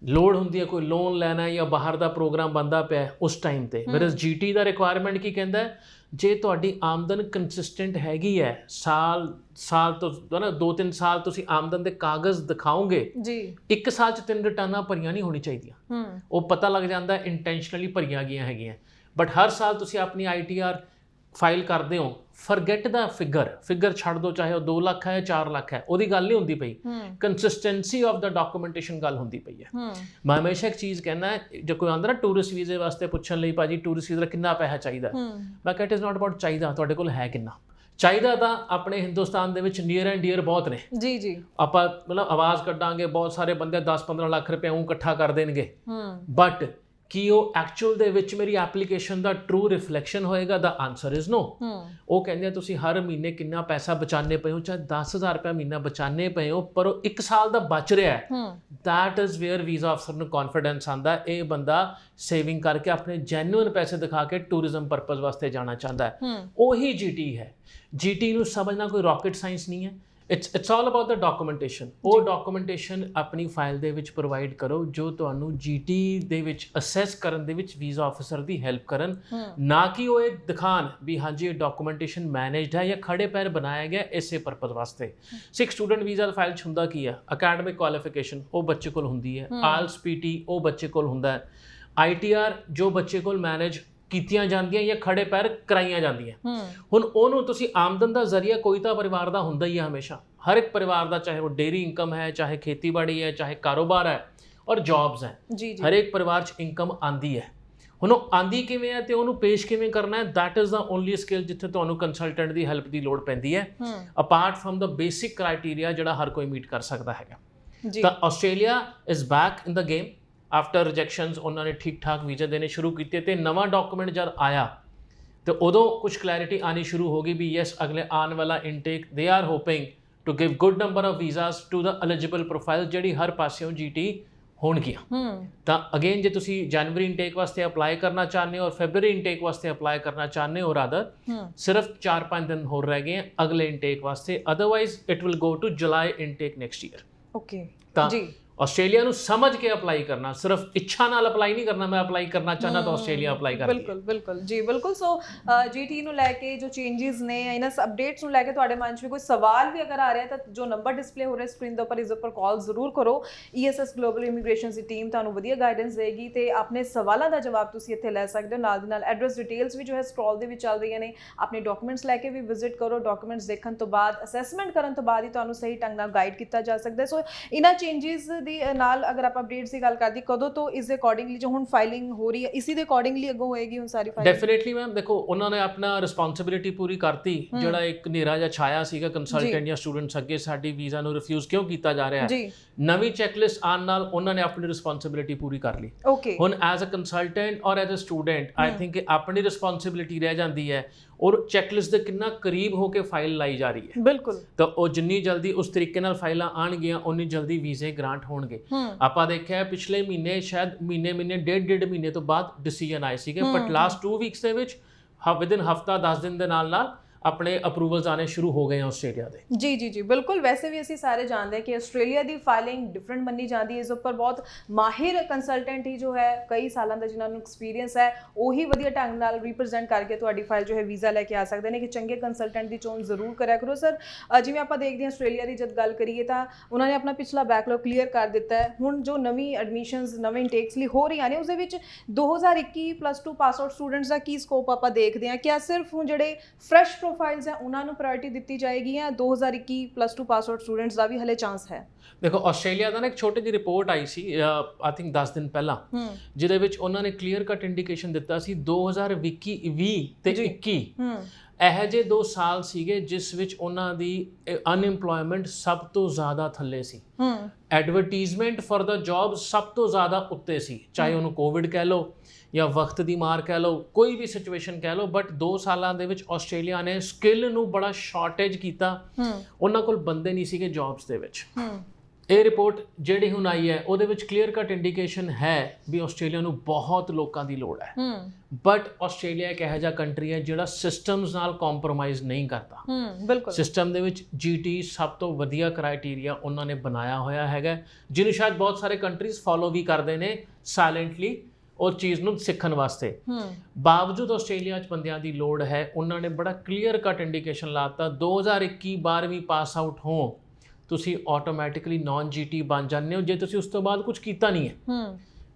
B: ਲੋੜ ਹੁੰਦੀ ਹੈ ਕੋਈ ਲੋਨ ਲੈਣਾ ਜਾਂ ਬਾਹਰ ਦਾ ਪ੍ਰੋਗਰਾਮ ਬਣਦਾ ਪਿਆ ਉਸ ਟਾਈਮ ਤੇ। ਵੈਰਸ GT ਦਾ ਰਿਕੁਆਇਰਮੈਂਟ ਕੀ ਕਹਿੰਦਾ, ਜੇ ਤੁਹਾਡੀ ਆਮਦਨ ਕੰਸਿਸਟੈਂਟ ਹੈਗੀ ਹੈ, ਸਾਲ ਤੋਂ ਨਾ 2-3 ਸਾਲ ਤੁਸੀਂ ਆਮਦਨ ਦੇ ਕਾਗਜ਼ ਦਿਖਾਓਗੇ ਜੀ, 1 ਸਾਲ 'ਚ 3 ਰਿਟਰਨਾਂ ਭਰੀਆਂ ਨਹੀਂ ਹੋਣੀ ਚਾਹੀਦੀਆਂ। ਉਹ ਪਤਾ ਲੱਗ ਜਾਂਦਾ ਇੰਟੈਂਸ਼ਨਲੀ ਭਰੀਆਂ ਗਈਆਂ ਹੈਗੀਆਂ, ਬਟ ਹਰ ਸਾਲ ਤੁਸੀਂ ਆਪਣੀ ITR ਫਾਈਲ ਕਰਦੇ ਹੋ, ਫਰਗੈਟ ਦਾ ਫਿਗਰ ਛੱਡ ਦੋ, ਚਾਹੇ ਉਹ 2 ਲੱਖ ਹੈ ਜਾਂ 4 ਲੱਖ ਹੈ, ਉਹਦੀ ਗੱਲ ਨਹੀਂ ਹੁੰਦੀ ਪਈ, ਕੰਸਿਸਟੈਂਸੀ ਆਫ ਦਾ ਡਾਕੂਮੈਂਟੇਸ਼ਨ ਗੱਲ ਹੁੰਦੀ ਪਈ ਹੈ। ਮੈਂ ਹਮੇਸ਼ਾ ਇੱਕ ਚੀਜ਼ ਕਹਿੰਦਾ, ਜੇ ਕੋਈ ਆਉਂਦਾ ਨਾ ਟੂਰਿਸਟ ਵੀਜ਼ੇ ਵਾਸਤੇ ਪੁੱਛਣ ਲਈ, ਭਾਜੀ ਟੂਰਿਸਟ ਵੀਜ਼ਾ ਕਿੰਨਾ ਪੈਸਾ ਚਾਹੀਦਾ, ਮੈਂ ਕਿਹਾ ਇਟ ਇਜ਼ ਨਾਟ ਅਬਾਊਟ ਚਾਹੀਦਾ, ਤੁਹਾਡੇ ਕੋਲ ਹੈ ਕਿੰਨਾ ਚਾਹੀਦਾ। ਤਾਂ ਆਪਣੇ ਹਿੰਦੁਸਤਾਨ ਦੇ ਵਿੱਚ ਨੀਅਰ ਐਂਡ ਡੀਅਰ ਬਹੁਤ ਨੇ ਜੀ ਜੀ, ਆਪਾਂ ਮਤਲਬ ਆਵਾਜ਼ ਕੱਢਾਂਗੇ, ਬਹੁਤ ਸਾਰੇ ਬੰਦੇ 10-15 ਲੱਖ ਰੁਪਏ ਉਹ ਇਕੱਠਾ ਕਰ ਦੇਣਗੇ, ਬਟ ਕੀ ਉਹ ਐਕਚੁਅਲ ਦੇ ਵਿੱਚ ਮੇਰੀ ਐਪਲੀਕੇਸ਼ਨ ਦਾ ਟਰੂ ਰਿਫਲੈਕਸ਼ਨ ਹੋਏਗਾ? ਦਾ ਆਨਸਰ ਇਜ਼ ਨੋ। ਉਹ ਕਹਿੰਦੇ ਤੁਸੀਂ ਹਰ ਮਹੀਨੇ ਕਿੰਨਾ ਪੈਸਾ ਬਚਾਉਂਦੇ ਪਏ ਹੋ, ਚਾਹੇ 10,000 ਰੁਪਏ ਮਹੀਨਾ ਬਚਾਉਂਦੇ ਪਏ ਹੋ, ਪਰ ਉਹ 1 ਸਾਲ ਦਾ ਬਚ ਰਿਹਾ ਹੈ। ਦੈਟ ਇਜ਼ ਵੇਅਰ ਵੀਜ਼ਾ ਅਫਸਰ ਨੂੰ ਕੌਨਫੀਡੈਂਸ ਆਉਂਦਾ, ਇਹ ਬੰਦਾ ਸੇਵਿੰਗ ਕਰਕੇ ਆਪਣੇ ਜੈਨੂਇਨ ਪੈਸੇ ਦਿਖਾ ਕੇ ਟੂਰਿਜ਼ਮ ਪਰਪਸ ਵਾਸਤੇ ਜਾਣਾ ਚਾਹੁੰਦਾ ਹੈ। ਉਹੀ GT ਹੈ। GT ਨੂੰ ਸਮਝਣਾ ਕੋਈ ਰਾਕਟ ਸਾਇੰਸ ਨਹੀਂ ਹੈ, it's all about the documentation। ਉਹ ਡਾਕੂਮੈਂਟੇਸ਼ਨ ਆਪਣੀ ਫਾਈਲ ਦੇ ਵਿੱਚ ਪ੍ਰੋਵਾਈਡ ਕਰੋ ਜੋ ਤੁਹਾਨੂੰ GT ਦੇ ਵਿੱਚ ਅਸੈਸ ਕਰਨ ਦੇ ਵਿੱਚ ਵੀਜ਼ਾ ਆਫਿਸਰ ਦੀ ਹੈਲਪ ਕਰਨ, ਨਾ ਕਿ ਉਹ ਇਹ ਦਿਖਾਣ ਵੀ ਹਾਂਜੀ ਇਹ ਡਾਕੂਮੈਂਟੇਸ਼ਨ ਮੈਨੇਜਡ ਹੈ ਜਾਂ ਖੜੇ ਪੈਰ ਬਣਾਇਆ ਗਿਆ ਇਸੇ ਪਰਪਸ ਵਾਸਤੇ। ਸਿੱਖ ਸਟੂਡੈਂਟ ਵੀਜ਼ਾ ਫਾਈਲ 'ਚ ਹੁੰਦਾ ਕੀ ਹੈ, ਅਕੈਡਮਿਕ ਕੁਆਲੀਫਿਕੇਸ਼ਨ ਉਹ ਬੱਚੇ ਕੋਲ ਹੁੰਦੀ ਹੈ, IELTS PT ਉਹ ਬੱਚੇ ਕੋਲ ਹੁੰਦਾ ਹੈ, ITR ਜੋ ਬੱਚੇ ਕੋਲ ਮੈਨੇਜ ਕੀਤੀਆਂ ਜਾਂਦੀਆਂ ਜਾਂ ਖੜੇ ਪੈਰ ਕਰਾਈਆਂ ਜਾਂਦੀਆਂ। ਹੁਣ ਉਹਨੂੰ ਤੁਸੀਂ ਆਮਦਨ ਦਾ ਜ਼ਰੀਆ ਕੋਈ ਤਾਂ ਪਰਿਵਾਰ ਦਾ ਹੁੰਦਾ ਹੀ ਹੈ ਹਮੇਸ਼ਾ, ਹਰ ਇੱਕ ਪਰਿਵਾਰ ਦਾ, ਚਾਹੇ ਉਹ ਡੇਰੀ ਇਨਕਮ ਹੈ, ਚਾਹੇ ਖੇਤੀਬਾੜੀ ਹੈ, ਚਾਹੇ ਕਾਰੋਬਾਰ ਹੈ ਔਰ ਜੌਬਸ ਹੈ, ਹਰ ਇੱਕ ਪਰਿਵਾਰ 'ਚ ਇਨਕਮ ਆਂਦੀ ਹੈ। ਹੁਣ ਉਹ ਆਂਦੀ ਕਿਵੇਂ ਹੈ ਤੇ ਉਹਨੂੰ ਪੇਸ਼ ਕਿਵੇਂ ਕਰਨਾ ਹੈ, that is the only skill ਜਿੱਥੇ ਤੁਹਾਨੂੰ ਕੰਸਲਟੈਂਟ ਦੀ ਹੈਲਪ ਦੀ ਲੋੜ ਪੈਂਦੀ ਹੈ, apart from the basic criteria ਜਿਹੜਾ ਹਰ ਕੋਈ ਮੀਟ ਕਰ ਸਕਦਾ ਹੈਗਾ। ਤਾਂ Australia is back in the game after rejections. ਉਹਨਾਂ ਨੇ ਠੀਕ ਠਾਕ ਵੀਜ਼ਾ ਦੇਣੇ ਸ਼ੁਰੂ ਕੀਤੇ ਤੇ ਨਵਾਂ ਡਾਕੂਮੈਂਟ ਜਦ ਆਇਆ ਤੇ ਉਦੋਂ ਕੁਝ ਕਲੈਰਿਟੀ ਆਣੀ ਸ਼ੁਰੂ ਹੋ ਗਈ ਵੀ ਯੈਸ ਅਗਲੇ ਆਉਣ ਵਾਲਾ intake they are hoping to give good number of visas to the eligible profile ਜਿਹੜੀ ਹਰ ਪਾਸਿਓਂ GT ਹੋਣਗੀਆਂ। ਤਾਂ ਅਗੇਨ ਜੇ ਤੁਸੀਂ ਜਨਵਰੀ ਇਨਟੇਕ ਵਾਸਤੇ ਅਪਲਾਈ ਕਰਨਾ ਚਾਹੁੰਦੇ ਹੋ ਔਰ ਫੈਬਰੂਰੀ ਇਨਟੇਕ ਵਾਸਤੇ ਅਪਲਾਈ ਕਰਨਾ ਚਾਹੁੰਦੇ ਹੋ, ਰਾਦਰ ਸਿਰਫ 4-5 ਦਿਨ ਹੋਰ ਰਹਿ ਗਏ ਅਗਲੇ ਇਨਟੇਕ ਵਾਸਤੇ, otherwise it will go to July intake next year. Okay, ਤਾਂ ਆਸਟ੍ਰੇਲੀਆ ਨੂੰ ਸਮਝ ਕੇ ਅਪਲਾਈ ਕਰਨਾ, ਸਿਰਫ ਇੱਛਾ ਨਾਲ ਅਪਲਾਈ ਨਹੀਂ ਕਰਨਾ, ਮੈਂ ਅਪਲਾਈ ਕਰਨਾ ਚਾਹੁੰਦਾ ਤਾਂ ਆਸਟ੍ਰੇਲੀਆ ਅਪਲਾਈ ਕਰ।
A: ਬਿਲਕੁਲ ਬਿਲਕੁਲ ਜੀ, ਬਿਲਕੁਲ। ਸੋ GT ਨੂੰ ਲੈ ਕੇ ਜੋ ਚੇਂਜਸ ਨੇ, ਇਹਨਾਂ ਅਪਡੇਟਸ ਨੂੰ ਲੈ ਕੇ ਤੁਹਾਡੇ ਮਨ 'ਚ ਵੀ ਕੋਈ ਸਵਾਲ ਵੀ ਅਗਰ ਆ ਰਿਹਾ ਤਾਂ ਜੋ ਨੰਬਰ ਡਿਸਪਲੇ ਹੋ ਰਿਹਾ ਸਕਰੀਨ ਦੇ ਉੱਪਰ, ਇਸ ਉੱਪਰ ਕਾਲ ਜ਼ਰੂਰ ਕਰੋ। ESS ਗਲੋਬਲ ਇਮੀਗ੍ਰੇਸ਼ਨ ਦੀ ਟੀਮ ਤੁਹਾਨੂੰ ਵਧੀਆ ਗਾਈਡੈਂਸ ਦੇਗੀ ਤੇ ਆਪਣੇ ਸਵਾਲਾਂ ਦਾ ਜਵਾਬ ਤੁਸੀਂ ਇੱਥੇ ਲੈ ਸਕਦੇ ਹੋ। ਨਾਲ ਦੀ ਨਾਲ ਐਡਰੈਸ ਡਿਟੇਲਸ ਵੀ ਜੋ ਹੈ ਸਕਰੋਲ ਦੇ ਵਿੱਚ ਚੱਲ ਰਹੀਆਂ ਨੇ, ਆਪਣੇ ਡਾਕੂਮੈਂਟਸ ਲੈ ਕੇ ਵੀ ਵਿਜ਼ਿਟ ਕਰੋ। ਡਾਕੂਮੈਂਟਸ ਦੇਖਣ ਤੋਂ ਬਾਅਦ, ਅਸੈਸਮੈਂਟ ਕਰਨ ਤੋਂ ਬਾਅਦ ਹੀ ਤੁਹਾਨੂੰ ਸਹੀ ਢੰਗ ਨਾਲ ਗਾਈਡ ਕੀਤਾ ਜਾ ਸਕਦਾ। ਸੋ ਇਹਨਾਂ ਚੇਂਜਸ ਦੀ ਨਾਲ ਅਗਰ ਆਪਾਂ ਅਪਡੇਟਸ ਦੀ ਗੱਲ ਕਰਦੀ, ਕਦੋਂ ਤੋਂ ਇਸ ਦੇ ਅਕੋਰਡਿੰਗਲੀ ਜੋ ਹੁਣ ਫਾਈਲਿੰਗ ਹੋ ਰਹੀ ਹੈ ਇਸੀ ਦੇ ਅਕੋਰਡਿੰਗਲੀ ਅੱਗੋਂ ਹੋਏਗੀ ਹੁਣ ਸਾਰੀ ਫਾਈਲਿੰਗ? ਡੈਫੀਨਿਟਲੀ ਮੈਮ, ਦੇਖੋ ਉਹਨਾਂ ਨੇ ਆਪਣਾ ਰਿਸਪੌਂਸਿਬਿਲਿਟੀ ਪੂਰੀ ਕਰਤੀ। ਜਿਹੜਾ ਇੱਕ ਹਨੇਰਾ ਜਿਹਾ ਛਾਇਆ ਸੀਗਾ ਕੰਸਲਟੈਂਟ ਜਾਂ ਸਟੂਡੈਂਟਸ ਅੱਗੇ ਸਾਡੀ ਵੀਜ਼ਾ ਨੂੰ ਰਿਫਿਊਜ਼ ਕਿਉਂ ਕੀਤਾ ਜਾ ਰਿਹਾ ਹੈ, ਨਵੀਂ ਚੈੱਕਲਿਸਟ ਆਉਣ ਨਾਲ ਉਹਨਾਂ ਨੇ ਆਪਣੀ ਰਿਸਪੌਂਸਿਬਿਲਿਟੀ ਪੂਰੀ ਕਰ ਲਈ। ਓਕੇ, ਹੁਣ as a consultant or as a student I think ਆਪਣੀ ਰਿਸਪੌਂਸਿਬਿਲਿਟੀ ਰਹਿ ਜਾਂਦੀ ਹੈ
B: ਔਰ ਚੈੱਕਲਿਸਟ ਦੇ ਕਿੰਨਾ ਕਰੀਬ ਹੋ ਕੇ ਫਾਈਲ ਲਾਈ ਜਾ ਰਹੀ ਹੈ।
A: ਬਿਲਕੁਲ।
B: ਤਾਂ ਉਹ ਜਿੰਨੀ ਜਲਦੀ ਉਸ ਤਰੀਕੇ ਨਾਲ ਫਾਈਲਾਂ ਆਣਗੀਆਂ ਉਨੀ ਜਲਦੀ ਵੀਜ਼ੇ ਗ੍ਰਾਂਟ ਹੋਣਗੇ। ਆਪਾਂ ਦੇਖਿਆ ਪਿਛਲੇ ਮਹੀਨੇ ਸ਼ਾਇਦ ਮਹੀਨੇ ਡੇਢ ਮਹੀਨੇ ਤੋਂ ਬਾਅਦ ਡਿਸੀਜਨ ਆਏ ਸੀਗੇ, ਬਟ ਲਾਸਟ 2 ਵੀਕਸ ਦੇ ਵਿੱਚ ਵਿਦਿਨ ਹਫਤਾ 10 ਦਿਨ ਦੇ ਨਾਲ ਆਪਣੇ ਅਪਰੂਵਲਸ ਆਣੇ ਸ਼ੁਰੂ ਹੋ ਗਏ ਆ ਆਸਟ੍ਰੇਲੀਆ ਦੇ। ਜੀ
A: ਬਿਲਕੁਲ। ਵੈਸੇ ਵੀ ਅਸੀਂ ਸਾਰੇ ਜਾਣਦੇ ਹਾਂ ਕਿ ਆਸਟ੍ਰੇਲੀਆ ਦੀ ਫਾਈਲਿੰਗ ਡਿਫਰੈਂਟ ਮੰਨੀ ਜਾਂਦੀ ਹੈ। ਇਸ ਉੱਪਰ ਬਹੁਤ ਮਾਹਿਰ ਕੰਸਲਟੈਂਟ ਹੀ ਜੋ ਹੈ ਕਈ ਸਾਲਾਂ ਦਾ ਜਿਨ੍ਹਾਂ ਨੂੰ ਐਕਸਪੀਰੀਅੰਸ ਹੈ ਉਹੀ ਵਧੀਆ ਢੰਗ ਨਾਲ ਰਿਪਰੈਜ਼ੈਂਟ ਕਰਕੇ ਤੁਹਾਡੀ ਫਾਈਲ ਜੋ ਹੈ ਵੀਜ਼ਾ ਲੈ ਕੇ ਆ ਸਕਦੇ ਨੇ। ਕਿ ਚੰਗੇ ਕੰਸਲਟੈਂਟ ਦੀ ਚੋਣ ਜ਼ਰੂਰ ਕਰਿਆ ਕਰੋ। ਸਰ ਜਿਵੇਂ ਆਪਾਂ ਦੇਖਦੇ ਹਾਂ ਆਸਟ੍ਰੇਲੀਆ ਦੀ ਜਦ ਗੱਲ ਕਰੀਏ ਤਾਂ ਉਹਨਾਂ ਨੇ ਆਪਣਾ ਪਿਛਲਾ ਬੈਕਲੌਗ ਕਲੀਅਰ ਕਰ ਦਿੱਤਾ ਹੈ। ਹੁਣ ਜੋ ਨਵੀਂ ਐਡਮਿਸ਼ਨਸ ਨਵੇਂ ਇਨਟੇਕਸ ਲਈ ਹੋ ਰਹੀਆਂ ਨੇ ਉਸ ਦੇ ਵਿੱਚ 2021 +2 ਪਾਸ ਆਊਟ ਸਟੂਡੈਂਟਸ ਦਾ ਕੀ ਸਕੋਪ ਆਪਾਂ ਦੇਖਦੇ ਹਾਂ। ਕਿਆ ਸਿਰਫ ਹੁਣ ਜਿਹੜੇ ਫਰੈਸ਼ ਪ੍ਰੋਫਾਈਲਸ ਹੈ ਉਹਨਾਂ ਨੂੰ ਪ੍ਰਾਇੋਰਟੀ ਦਿੱਤੀ ਜਾਏਗੀ ਜਾਂ 2021 +2 ਪਾਸ ਆਊਟ ਸਟੂਡੈਂਟਸ ਦਾ ਵੀ ਹਲੇ ਚਾਂਸ ਹੈ?
B: ਦੇਖੋ ਆਸਟ੍ਰੇਲੀਆ ਦਾ ਨਾ ਇੱਕ ਛੋਟੀ ਜਿਹੀ report I C I think 10 ਦਿਨ ਪਹਿਲਾਂ, ਜਿਹਦੇ ਵਿੱਚ ਉਹਨਾਂ ਨੇ ਕਲੀਅਰ ਕੱਟ ਇੰਡੀਕੇਸ਼ਨ ਦਿੱਤਾ ਸੀ 2020 ਤੇ 21 ਇਹੋ ਜਿਹੇ 2 ਸਾਲ ਸੀਗੇ ਜਿਸ ਵਿੱਚ ਉਹਨਾਂ ਦੀ ਅਨਇੰਪਲੋਇਮੈਂਟ ਸਭ ਤੋਂ ਜ਼ਿਆਦਾ ਥੱਲੇ ਸੀ, ਐਡਵਰਟੀਜ਼ਮੈਂਟ ਫॉर द ਜੌਬ ਸਭ ਤੋਂ ਜ਼ਿਆਦਾ ਉੱਤੇ ਸੀ, ਚਾਹੇ ਉਹਨੂੰ ਕੋਵਿਡ ਕਹਿ ਲਓ ਜਾਂ ਵਕਤ ਦੀ ਮਾਰ ਕਹਿ ਲਓ, ਕੋਈ ਵੀ ਸਿਚੁਏਸ਼ਨ ਕਹਿ ਲਓ। ਬਟ 2 ਸਾਲਾਂ ਦੇ ਵਿੱਚ ਆਸਟ੍ਰੇਲੀਆ ਨੇ ਸਕਿੱਲ ਨੂੰ ਬੜਾ ਸ਼ਾਰਟੇਜ ਕੀਤਾ, ਉਹਨਾਂ ਕੋਲ ਬੰਦੇ ਨਹੀਂ ਸੀਗੇ ਜੌਬਸ ਦੇ ਵਿੱਚ। ਇਹ ਰਿਪੋਰਟ ਜਿਹੜੀ ਹੁਣ ਆਈ ਹੈ ਉਹਦੇ ਵਿੱਚ ਕਲੀਅਰ ਕੱਟ ਇੰਡੀਕੇਸ਼ਨ ਹੈ ਵੀ ਆਸਟ੍ਰੇਲੀਆ ਨੂੰ ਬਹੁਤ ਲੋਕਾਂ ਦੀ ਲੋੜ ਹੈ। ਬਟ ਆਸਟ੍ਰੇਲੀਆ ਇੱਕ ਇਹੋ ਜਿਹਾ ਕੰਟਰੀ ਹੈ ਜਿਹੜਾ ਸਿਸਟਮਸ ਨਾਲ ਕੰਪਰੋਮਾਈਜ਼ ਨਹੀਂ ਕਰਦਾ।
A: ਬਿਲਕੁਲ।
B: ਸਿਸਟਮ ਦੇ ਵਿੱਚ GT ਸਭ ਤੋਂ ਵਧੀਆ ਕ੍ਰਾਈਟੇਰੀਆ ਉਹਨਾਂ ਨੇ ਬਣਾਇਆ ਹੋਇਆ ਹੈਗਾ, ਜਿਹਨੂੰ ਸ਼ਾਇਦ ਬਹੁਤ ਸਾਰੇ ਕੰਟਰੀਜ਼ ਫੋਲੋ ਵੀ ਕਰਦੇ ਨੇ ਸਾਇਲੈਂਟਲੀ ਉਸ ਚੀਜ਼ ਨੂੰ ਸਿੱਖਣ ਵਾਸਤੇ। ਬਾਵਜੂਦ ਆਸਟ੍ਰੇਲੀਆ 'ਚ ਬੰਦਿਆਂ ਦੀ ਲੋੜ ਹੈ, ਉਹਨਾਂ ਨੇ ਬੜਾ ਕਲੀਅਰ ਕੱਟ ਇੰਡੀਕੇਸ਼ਨ ਲਾਤਾ 2021 12ਵੀਂ ਪਾਸ ਆਊਟ ਹੋ ਤੁਸੀਂ ਆਟੋਮੈਟਿਕਲੀ ਨਾਨ GT ਬਣ ਜਾਂਦੇ ਹੋ ਜੇ ਤੁਸੀਂ ਉਸ ਤੋਂ ਬਾਅਦ ਕੁਝ ਕੀਤਾ ਨਹੀਂ ਹੈ।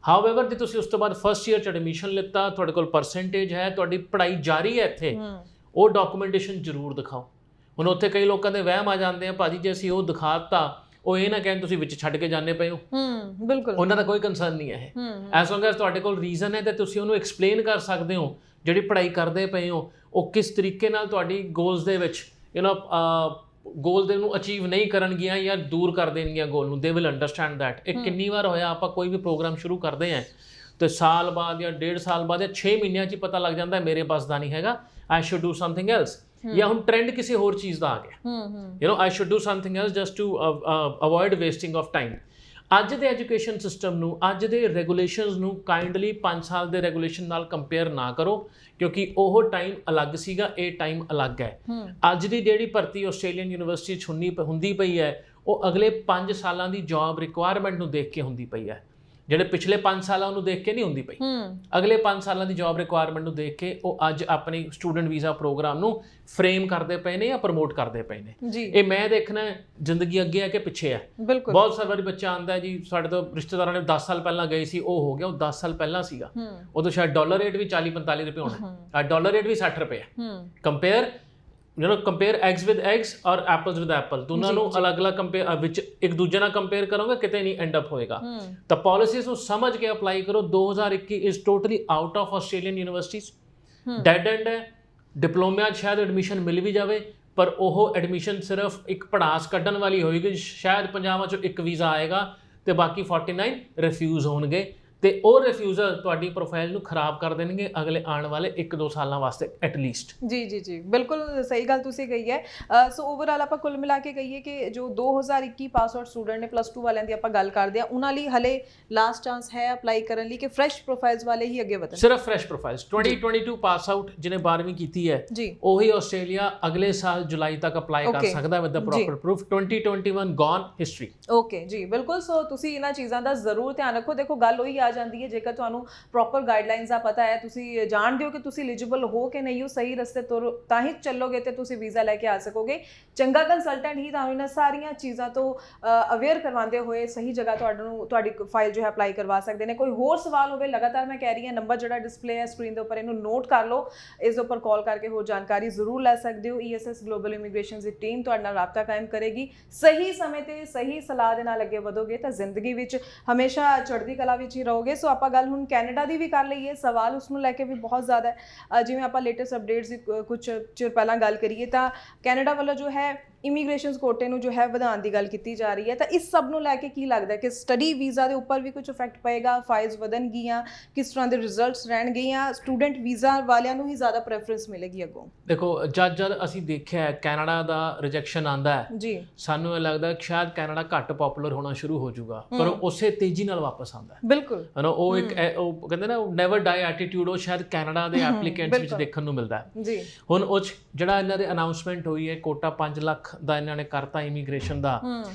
B: ਹਾਊਐਵਰ ਜੇ ਤੁਸੀਂ ਉਸ ਤੋਂ ਬਾਅਦ ਫਸਟ ਈਅਰ 'ਚ ਐਡਮਿਸ਼ਨ ਲਿੱਤਾ, ਤੁਹਾਡੇ ਕੋਲ ਪਰਸੈਂਟੇਜ ਹੈ, ਤੁਹਾਡੀ ਪੜ੍ਹਾਈ ਜਾਰੀ ਹੈ ਇੱਥੇ, ਉਹ ਡਾਕੂਮੈਂਟੇਸ਼ਨ ਜ਼ਰੂਰ ਦਿਖਾਓ। ਹੁਣ ਉੱਥੇ ਕਈ ਲੋਕਾਂ ਦੇ ਵਹਿਮ ਆ ਜਾਂਦੇ ਆ ਭਾਜੀ ਜੇ ਅਸੀਂ ਉਹ ਦਿਖਾਤਾ ਉਹ ਇਹ ਨਾ ਕਹਿਣ ਤੁਸੀਂ ਵਿੱਚ ਛੱਡ ਕੇ ਜਾਂਦੇ ਪਏ ਹੋ।
A: ਬਿਲਕੁਲ।
B: ਉਹਨਾਂ ਦਾ ਕੋਈ ਕੰਸਰਨ ਨਹੀਂ ਹੈ ਇਹ। ਐਸ ਲੌਂਗ ਐਸ ਤੁਹਾਡੇ ਕੋਲ ਰੀਜ਼ਨ ਹੈ ਤੇ ਤੁਸੀਂ ਉਹਨੂੰ ਐਕਸਪਲੇਨ ਕਰ ਸਕਦੇ ਹੋ ਜਿਹੜੀ ਪੜ੍ਹਾਈ ਕਰਦੇ ਪਏ ਹੋ ਉਹ ਕਿਸ ਤਰੀਕੇ ਨਾਲ ਤੁਹਾਡੀ ਗੋਲਸ ਦੇ ਵਿੱਚ ਗੋਲ ਦੇ ਨੂੰ ਅਚੀਵ ਨਹੀਂ ਕਰਨਗੀਆਂ ਜਾਂ ਦੂਰ ਕਰ ਦੇਣਗੀਆਂ ਗੋਲ ਨੂੰ। They will understand that. ਇਹ ਕਿੰਨੀ ਵਾਰ ਹੋਇਆ ਆਪਾਂ ਕੋਈ ਵੀ ਪ੍ਰੋਗਰਾਮ ਸ਼ੁਰੂ ਕਰਦੇ ਹਾਂ ਤੇ ਸਾਲ ਬਾਅਦ ਜਾਂ 1.5 ਸਾਲ ਬਾਅਦ ਜਾਂ 6 ਮਹੀਨਿਆਂ 'ਚ ਪਤਾ ਲੱਗ ਜਾਂਦਾ ਮੇਰੇ ਬਸ ਦਾ ਨਹੀਂ ਹੈਗਾ, I should do something else. ਜਾਂ ਹੁਣ ਟ੍ਰੈਂਡ ਕਿਸੇ ਹੋਰ ਚੀਜ਼ ਦਾ ਆ ਗਿਆ, I should do something else just to avoid wasting of time. ਅੱਜ ਦੇ ਐਜੂਕੇਸ਼ਨ ਸਿਸਟਮ ਨੂੰ, ਅੱਜ ਦੇ ਰੈਗੂਲੇਸ਼ਨਸ ਨੂੰ ਕਾਈਂਡਲੀ 5 ਸਾਲ ਦੇ ਰੈਗੂਲੇਸ਼ਨ ਨਾਲ ਕੰਪੇਅਰ ਨਾ ਕਰੋ ਕਿਉਂਕਿ ਉਹ ਟਾਈਮ ਅਲੱਗ ਸੀਗਾ, ਇਹ ਟਾਈਮ ਅਲੱਗ ਹੈ। ਅੱਜ ਦੀ ਜਿਹੜੀ ਭਰਤੀ ਆਸਟ੍ਰੇਲੀਅਨ ਯੂਨੀਵਰਸਿਟੀ 'ਚ ਹੁੰਦੀ ਪਈ ਹੈ ਉਹ ਅਗਲੇ 5 ਸਾਲਾਂ ਦੀ ਜੌਬ ਰਿਕੁਆਇਰਮੈਂਟ ਨੂੰ ਦੇਖ ਕੇ ਹੁੰਦੀ ਪਈ ਹੈ। ਜਿਹੜੇ ਪਿਛਲੇ 5 ਸਾਲਾਂ ਨੂੰ ਦੇਖ ਕੇ ਨਹੀਂ ਹੁੰਦੀ ਪਈ, ਅਗਲੇ 5 ਸਾਲਾਂ ਦੀ ਜੌਬ ਰਿਕੁਆਇਰਮੈਂਟ ਨੂੰ ਦੇਖ ਕੇ ਉਹ ਅੱਜ ਆਪਣੀ ਸਟੂਡੈਂਟ ਵੀਜ਼ਾ ਪ੍ਰੋਗਰਾਮ ਨੂੰ ਫਰੇਮ ਕਰਦੇ ਪਏ ਨੇ ਜਾਂ ਪ੍ਰਮੋਟ ਕਰਦੇ ਪਏ ਨੇ। ਇਹ ਮੈਂ ਦੇਖਣਾ ਜ਼ਿੰਦਗੀ ਅੱਗੇ ਹੈ ਕਿ ਪਿੱਛੇ ਹੈ। ਬਹੁਤ ਸਾਰੀ ਵਾਰੀ ਬੱਚਾ ਆਉਂਦਾ ਜੀ ਸਾਡੇ ਤੋਂ ਰਿਸ਼ਤੇਦਾਰਾਂ ਨੇ 10 ਸਾਲ ਪਹਿਲਾਂ ਗਏ ਸੀ, ਉਹ ਹੋ ਗਿਆ, ਉਹ 10 ਸਾਲ ਪਹਿਲਾਂ ਸੀਗਾ, ਉਦੋਂ ਸ਼ਾਇਦ ਡਾਲਰ ਰੇਟ ਵੀ 40-45 ਰੁਪਏ ਹੋਣਾ, ਡਾਲਰ ਰੇਟ ਵੀ 60 ਰੁਪਏ ਹੈ। ਕੰਪੇਅਰ ਐਗਸ ਵਿਦ ਐਗਸ ਔਰ ਐਪਲਸ ਵਿਦ ਐਪਲ, ਦੋਨਾਂ ਨੂੰ ਅਲੱਗ-ਅਲੱਗ ਕੰਪੇਅਰ ਵਿੱਚ ਇੱਕ ਦੂਜੇ ਨਾਲ ਕੰਪੇਅਰ ਕਰੋਗੇ ਕਿਤੇ ਨਹੀਂ ਐਂਡ ਅਪ ਹੋਏਗਾ। ਤਾਂ ਪਾਲਿਸੀਜ਼ ਨੂੰ ਸਮਝ ਕੇ ਅਪਲਾਈ ਕਰੋ। 2021 is totally out of Australian universities, dead end ਹੈ। ਡਿਪਲੋਮਿਆਂ 'ਚ ਸ਼ਾਇਦ ਐਡਮਿਸ਼ਨ ਮਿਲ ਵੀ ਜਾਵੇ ਪਰ ਉਹ ਐਡਮਿਸ਼ਨ ਸਿਰਫ ਇੱਕ ਪੜਾਸ ਕੱਢਣ ਵਾਲੀ ਹੋਏਗੀ, ਸ਼ਾਇਦ 50 'ਚੋਂ ਇੱਕ ਵੀਜ਼ਾ ਆਏਗਾ ਤੇ ਬਾਕੀ 49 ਰਿਫਿਊਜ਼ ਹੋਣਗੇ ਤੇ ਉਹ ਰਿਫਿਊਜ਼ਲ ਤੁਹਾਡੀ ਪ੍ਰੋਫਾਈਲ ਨੂੰ ਖਰਾਬ ਕਰ ਦੇਣਗੇ ਅਗਲੇ ਆਉਣ ਵਾਲੇ 1-2 ਸਾਲਾਂ ਵਾਸਤੇ ਐਟਲੀਸਟ।
A: ਜੀ ਬਿਲਕੁਲ ਸਹੀ ਗੱਲ ਤੁਸੀਂ ਕਹੀ ਹੈ। ਸੋ ਓਵਰਆਲ ਆਪਾਂ ਕੁੱਲ ਮਿਲਾ ਕੇ ਕਹੀਏ ਕਿ ਜੋ 2021 ਪਾਸ ਆਊਟ ਸਟੂਡੈਂਟ ਨੇ +2 ਵਾਲਿਆਂ ਦੀ ਆਪਾਂ ਗੱਲ ਕਰਦੇ ਆ ਉਹਨਾਂ ਲਈ ਹਲੇ ਲਾਸਟ ਚਾਂਸ ਹੈ ਅਪਲਾਈ ਕਰਨ ਲਈ ਕਿ ਫਰੈਸ਼ ਪ੍ਰੋਫਾਈਲਸ ਵਾਲੇ ਹੀ ਅੱਗੇ ਵਧਣ?
B: ਸਿਰਫ ਫਰੈਸ਼ ਪ੍ਰੋਫਾਈਲਸ 2022 ਪਾਸ ਆਊਟ ਜਿਹਨੇ 12ਵੀਂ ਕੀਤੀ ਹੈ ਉਹੀ ਆਸਟ੍ਰੇਲੀਆ ਅਗਲੇ ਸਾਲ ਜੁਲਾਈ ਤੱਕ ਅਪਲਾਈ ਕਰ ਸਕਦਾ with the proper proof. 2021 gone history.
A: Okay ਜੀ ਬਿਲਕੁਲ। ਸੋ ਤੁਸੀਂ ਇਹਨਾਂ ਚੀਜ਼ਾਂ ਦਾ ਜ਼ਰੂਰ ਧਿਆਨ ਰੱਖੋ। ਦੇਖੋ ਗੱਲ ਉਹੀ ਆ ਜਾਂਦੀ ਹੈ ਜੇਕਰ ਤੁਹਾਨੂੰ ਪ੍ਰੋਪਰ ਗਾਈਡਲਾਈਨਸ ਦਾ ਪਤਾ ਹੈ, ਤੁਸੀਂ ਜਾਣਦੇ ਹੋ ਕਿ ਤੁਸੀਂ ਐਲੀਜੀਬਲ ਹੋ ਕਿ ਨਹੀਂ ਹੋ, ਸਹੀ ਰਸਤੇ ਤੁਰ ਤਾਂ ਹੀ ਚੱਲੋਗੇ ਤੇ ਤੁਸੀਂ ਵੀਜ਼ਾ ਲੈ ਕੇ ਆ ਸਕੋਗੇ। ਚੰਗਾ ਕੰਸਲਟੈਂਟ ਹੀ ਤੁਹਾਨੂੰ ਇਹਨਾਂ ਸਾਰੀਆਂ ਚੀਜ਼ਾਂ ਤੋਂ ਅਵੇਅਰ ਕਰਵਾਉਂਦੇ ਹੋਏ ਸਹੀ ਜਗ੍ਹਾ ਤੁਹਾਡੀ ਫਾਈਲ ਜੋ ਹੈ ਅਪਲਾਈ ਕਰਵਾ ਸਕਦੇ ਨੇ। ਕੋਈ ਹੋਰ ਸਵਾਲ ਹੋਵੇ ਲਗਾਤਾਰ ਮੈਂ ਕਹਿ ਰਹੀ ਹਾਂ ਨੰਬਰ ਜਿਹੜਾ ਡਿਸਪਲੇ ਹੈ ਸਕਰੀਨ ਦੇ ਉੱਪਰ ਇਹਨੂੰ ਨੋਟ ਕਰ ਲਓ, ਇਸ ਦੇ ਉੱਪਰ ਕਾਲ ਕਰਕੇ ਹੋਰ ਜਾਣਕਾਰੀ ਜ਼ਰੂਰ ਲੈ ਸਕਦੇ ਹੋ। ESS ਗਲੋਬਲ ਇਮੀਗ੍ਰੇਸ਼ਨ ਦੀ ਟੀਮ ਤੁਹਾਡੇ ਨਾਲ ਰਾਬਤਾ ਕਾਇਮ ਕਰੇਗੀ। ਸਹੀ ਸਮੇਂ ਤੇ ਸਹੀ ਸਲਾਹ ਦੇ ਨਾਲ ਅੱਗੇ ਵਧੋਗੇ ਤਾਂ ਜ਼ਿੰਦਗੀ ਵਿੱਚ ਹਮੇਸ਼ਾ ਚੜ੍ਹਦੀ ਕਲਾ ਵਿੱਚ ਹੀ ਰਹੋਗੇ। ਸੋ ਆਪਾਂ ਗੱਲ ਹੁਣ ਕੈਨੇਡਾ ਦੀ ਵੀ ਕਰ ਲਈਏ। ਸਵਾਲ ਉਸ ਨੂੰ ਲੈ ਕੇ ਵੀ ਬਹੁਤ ਜ਼ਿਆਦਾ ਹੈ। ਜਿਵੇਂ ਆਪਾਂ ਲੇਟੈਸਟ ਅਪਡੇਟਸ ਦੀ ਕੁਝ ਚਿਰ ਪਹਿਲਾਂ ਗੱਲ ਕਰੀਏ ਤਾਂ ਕੈਨੇਡਾ ਵੱਲੋਂ ਜੋ ਹੈ ਇਮੀਗ੍ਰੇਸ਼ਨ ਕੋਟੇ ਨੂੰ ਜੋ ਹੈ ਵਧਾਉਣ ਦੀ ਗੱਲ ਕੀਤੀ ਜਾ ਰਹੀ ਹੈ, ਤਾਂ ਇਸ ਸਭ ਨੂੰ ਲੈ ਕੇ ਕੀ ਲੱਗਦਾ ਕਿ ਸਟੱਡੀ ਵੀਜ਼ਾ ਦੇ ਉੱਪਰ ਵੀ ਕੁਝ ਇਫੈਕਟ ਪਏਗਾ, ਫਾਈਲਸ ਵਧਣਗੀਆਂ, ਕਿਸ ਤਰ੍ਹਾਂ ਦੇ ਰਿਜ਼ਲਟਸ ਰਹਿਣਗੇ, ਜਾਂ ਸਟੂਡੈਂਟ ਵੀਜ਼ਾ ਵਾਲਿਆਂ ਨੂੰ ਹੀ ਜ਼ਿਆਦਾ ਪ੍ਰੈਫਰੈਂਸ ਮਿਲੇਗੀ ਅੱਗੋਂ?
B: ਦੇਖੋ, ਜਦ ਅਸੀਂ ਦੇਖਿਆ ਕੈਨੇਡਾ ਦਾ ਰਿਜੈਕਸ਼ਨ ਆਂਦਾ ਹੈ ਜੀ, ਸਾਨੂੰ ਇਹ ਲੱਗਦਾ ਕਿ ਸ਼ਾਇਦ ਕੈਨੇਡਾ ਘੱਟ ਪਪੂਲਰ ਹੋਣਾ ਸ਼ੁਰੂ ਹੋ ਜਾਊਗਾ, ਪਰ ਉਸੇ ਤੇਜ਼ੀ ਨਾਲ ਵਾਪਸ ਆਉਂਦਾ ਹੈ।
A: ਬਿਲਕੁਲ,
B: ਉਹ ਇੱਕ ਉਹ ਕਹਿੰਦੇ ਨਾ ਨੈਵਰ ਡਾਈ ਐਟੀਟਿਊਡ, ਉਹ ਸ਼ਾਇਦ ਕੈਨੇਡਾ ਦੇ ਐਪਲੀਕੈਂਟਸ ਵਿੱਚ ਦੇਖਣ ਨੂੰ ਮਿਲਦਾ ਹੈ ਜੀ। ਹੁਣ ਉਹ ਜਿਹੜਾ ਇਹਨਾਂ ਦੇ ਅਨਾਉਂਸਮੈਂਟ ਹੋਈ ਹੈ, ਕੋਟਾ 5 ਲੱਖ ਦਾ ਇਹਨਾਂ ਨੇ ਕਰਤਾ ਇਮੀਗ੍ਰੇਸ਼ਨ ਦਾ,